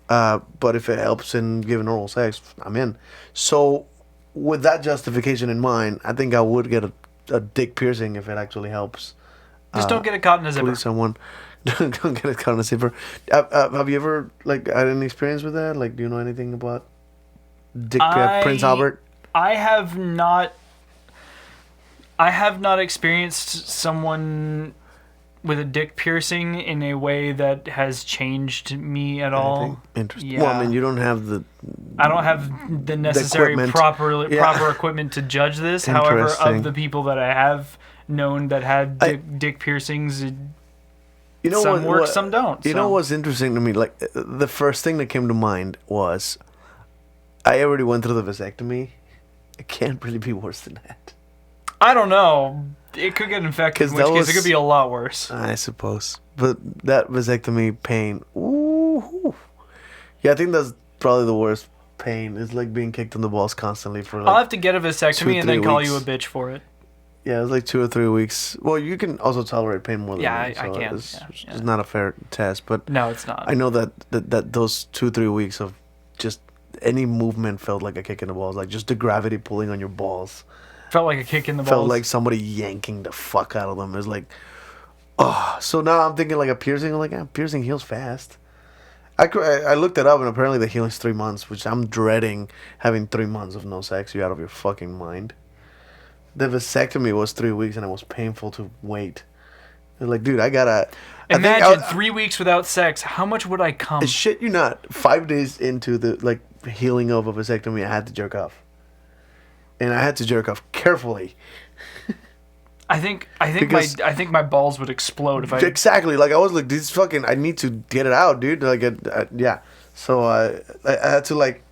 if it helps in giving oral sex, I'm in. So with that justification in mind, I think I would get a dick piercing if it actually helps. Just don't get it caught in a zipper. Please, someone. Don't get it caught in a zipper. Have you ever like had any experience with that? Like, do you know anything about Prince Albert? I have not experienced someone with a dick piercing in a way that has changed me at all. Interesting. Yeah. Well, I mean, you don't have the. I don't have the necessary equipment. proper Yeah. equipment to judge this. However, Interesting. of the people that I have known that had dick piercings, You know some what, work, some don't. You so. know what's interesting to me? Like the first thing that came to mind was, I already went through the vasectomy. It can't really be worse than that. I don't know. It could get infected, 'Cause in which that case it was- could be a lot worse. I suppose, but that vasectomy pain. Ooh. Yeah, I think that's probably the worst pain. It's like being kicked in the balls constantly for I'll like. have to get a vasectomy and then 2-3 call you a weeks. bitch for it. Yeah, it's like 2 or 3 weeks. Well, you can also tolerate pain more than Yeah, me, I so can. It's, Yeah. it's not a fair test, but No, it's not. I know that those 2-3 weeks of just any movement felt like a kick in the balls, like just the gravity pulling on your balls. Felt like a kick in the balls. Felt like somebody yanking the fuck out of them. It's like, oh. So now I'm thinking like a piercing. I'm like, piercing heals fast. I looked it up and apparently the healing's 3 months, which I'm dreading having 3 months of no sex. You're out of your fucking mind. The vasectomy was 3 weeks and it was painful to wait. They're like, dude, I gotta. Imagine 3 weeks without sex. How much would I come? Shit, you not. 5 days into the like healing of a vasectomy, I had to jerk off. And I had to jerk off carefully. I think Because- my balls would explode if I. Exactly. Like I was like, this fucking. I need to get it out, dude. Like, yeah. So I had to like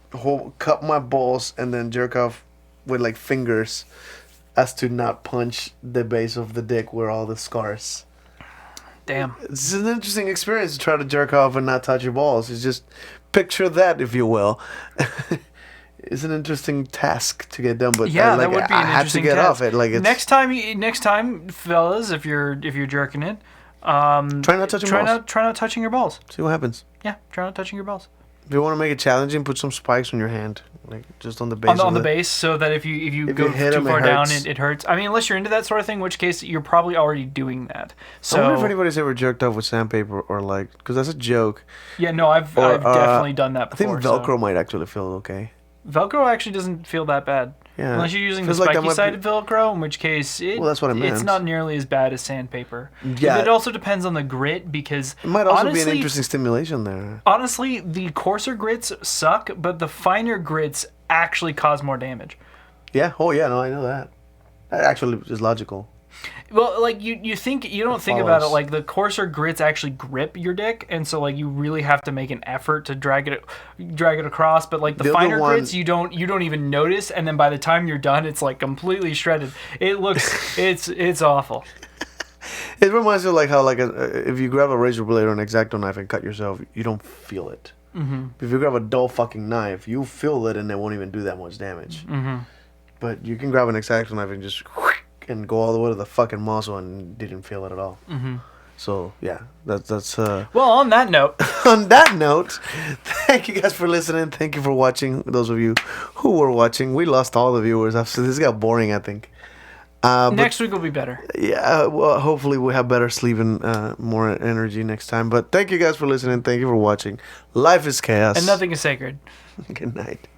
cup my balls and then jerk off with like fingers, as to not punch the base of the dick where all the scars. Damn. It's an interesting experience to try to jerk off and not touch your balls. It's just picture that, if you will. It's an interesting task to get done, but Yeah, that would be an I had to interesting get task. off it. Like it's, next time, fellas, if you're jerking it, try not touching balls. try not touching your balls. See what happens. Yeah, try not touching your balls. If you want to make it challenging, put some spikes on your hand, like just on the base. On the base, so that if you If go you hit too 'em, it far down, hurts. it hurts. I mean, unless you're into that sort of thing, in which case you're probably already doing that. I wonder if So anybody's ever jerked off with sandpaper or like, because that's a joke. yeah, no, I've Or, definitely done that I think before. Velcro might actually feel okay. Velcro actually doesn't feel that bad. Yeah. Unless you're using the Feels like that spiky might be- sided Velcro, in which case Well, that's what I it's meant. not nearly as bad as sandpaper. Yeah. It also depends on the grit because It might also honestly, be an interesting stimulation there. honestly, the coarser grits suck, but the finer grits actually cause more damage. Yeah. Oh yeah. No, I know that. That actually is logical. Well, like you don't think about it follows. like the coarser grits actually grip your dick, and so like you really have to make an effort to drag it across. But like the The other finer one- grits, you don't even notice, and then by the time you're done, it's like completely shredded. It looks it's awful. It reminds me of like how like if you grab a razor blade or an X-Acto knife and cut yourself, you don't feel it. Mm-hmm. If you grab a dull fucking knife, you feel it and it won't even do that much damage. Mm-hmm. But you can grab an X-Acto knife and just and go all the way to the fucking muscle and didn't feel it at all. Mm-hmm. So yeah, that's Well, on that note, on that note, thank you guys for listening. Thank you for watching. Those of you who were watching, we lost all the viewers after this got boring, I think. But next week will be better. yeah, well, hopefully we have better sleep and more energy next time. But thank you guys for listening. Thank you for watching. Life is chaos. And nothing is sacred. Good night.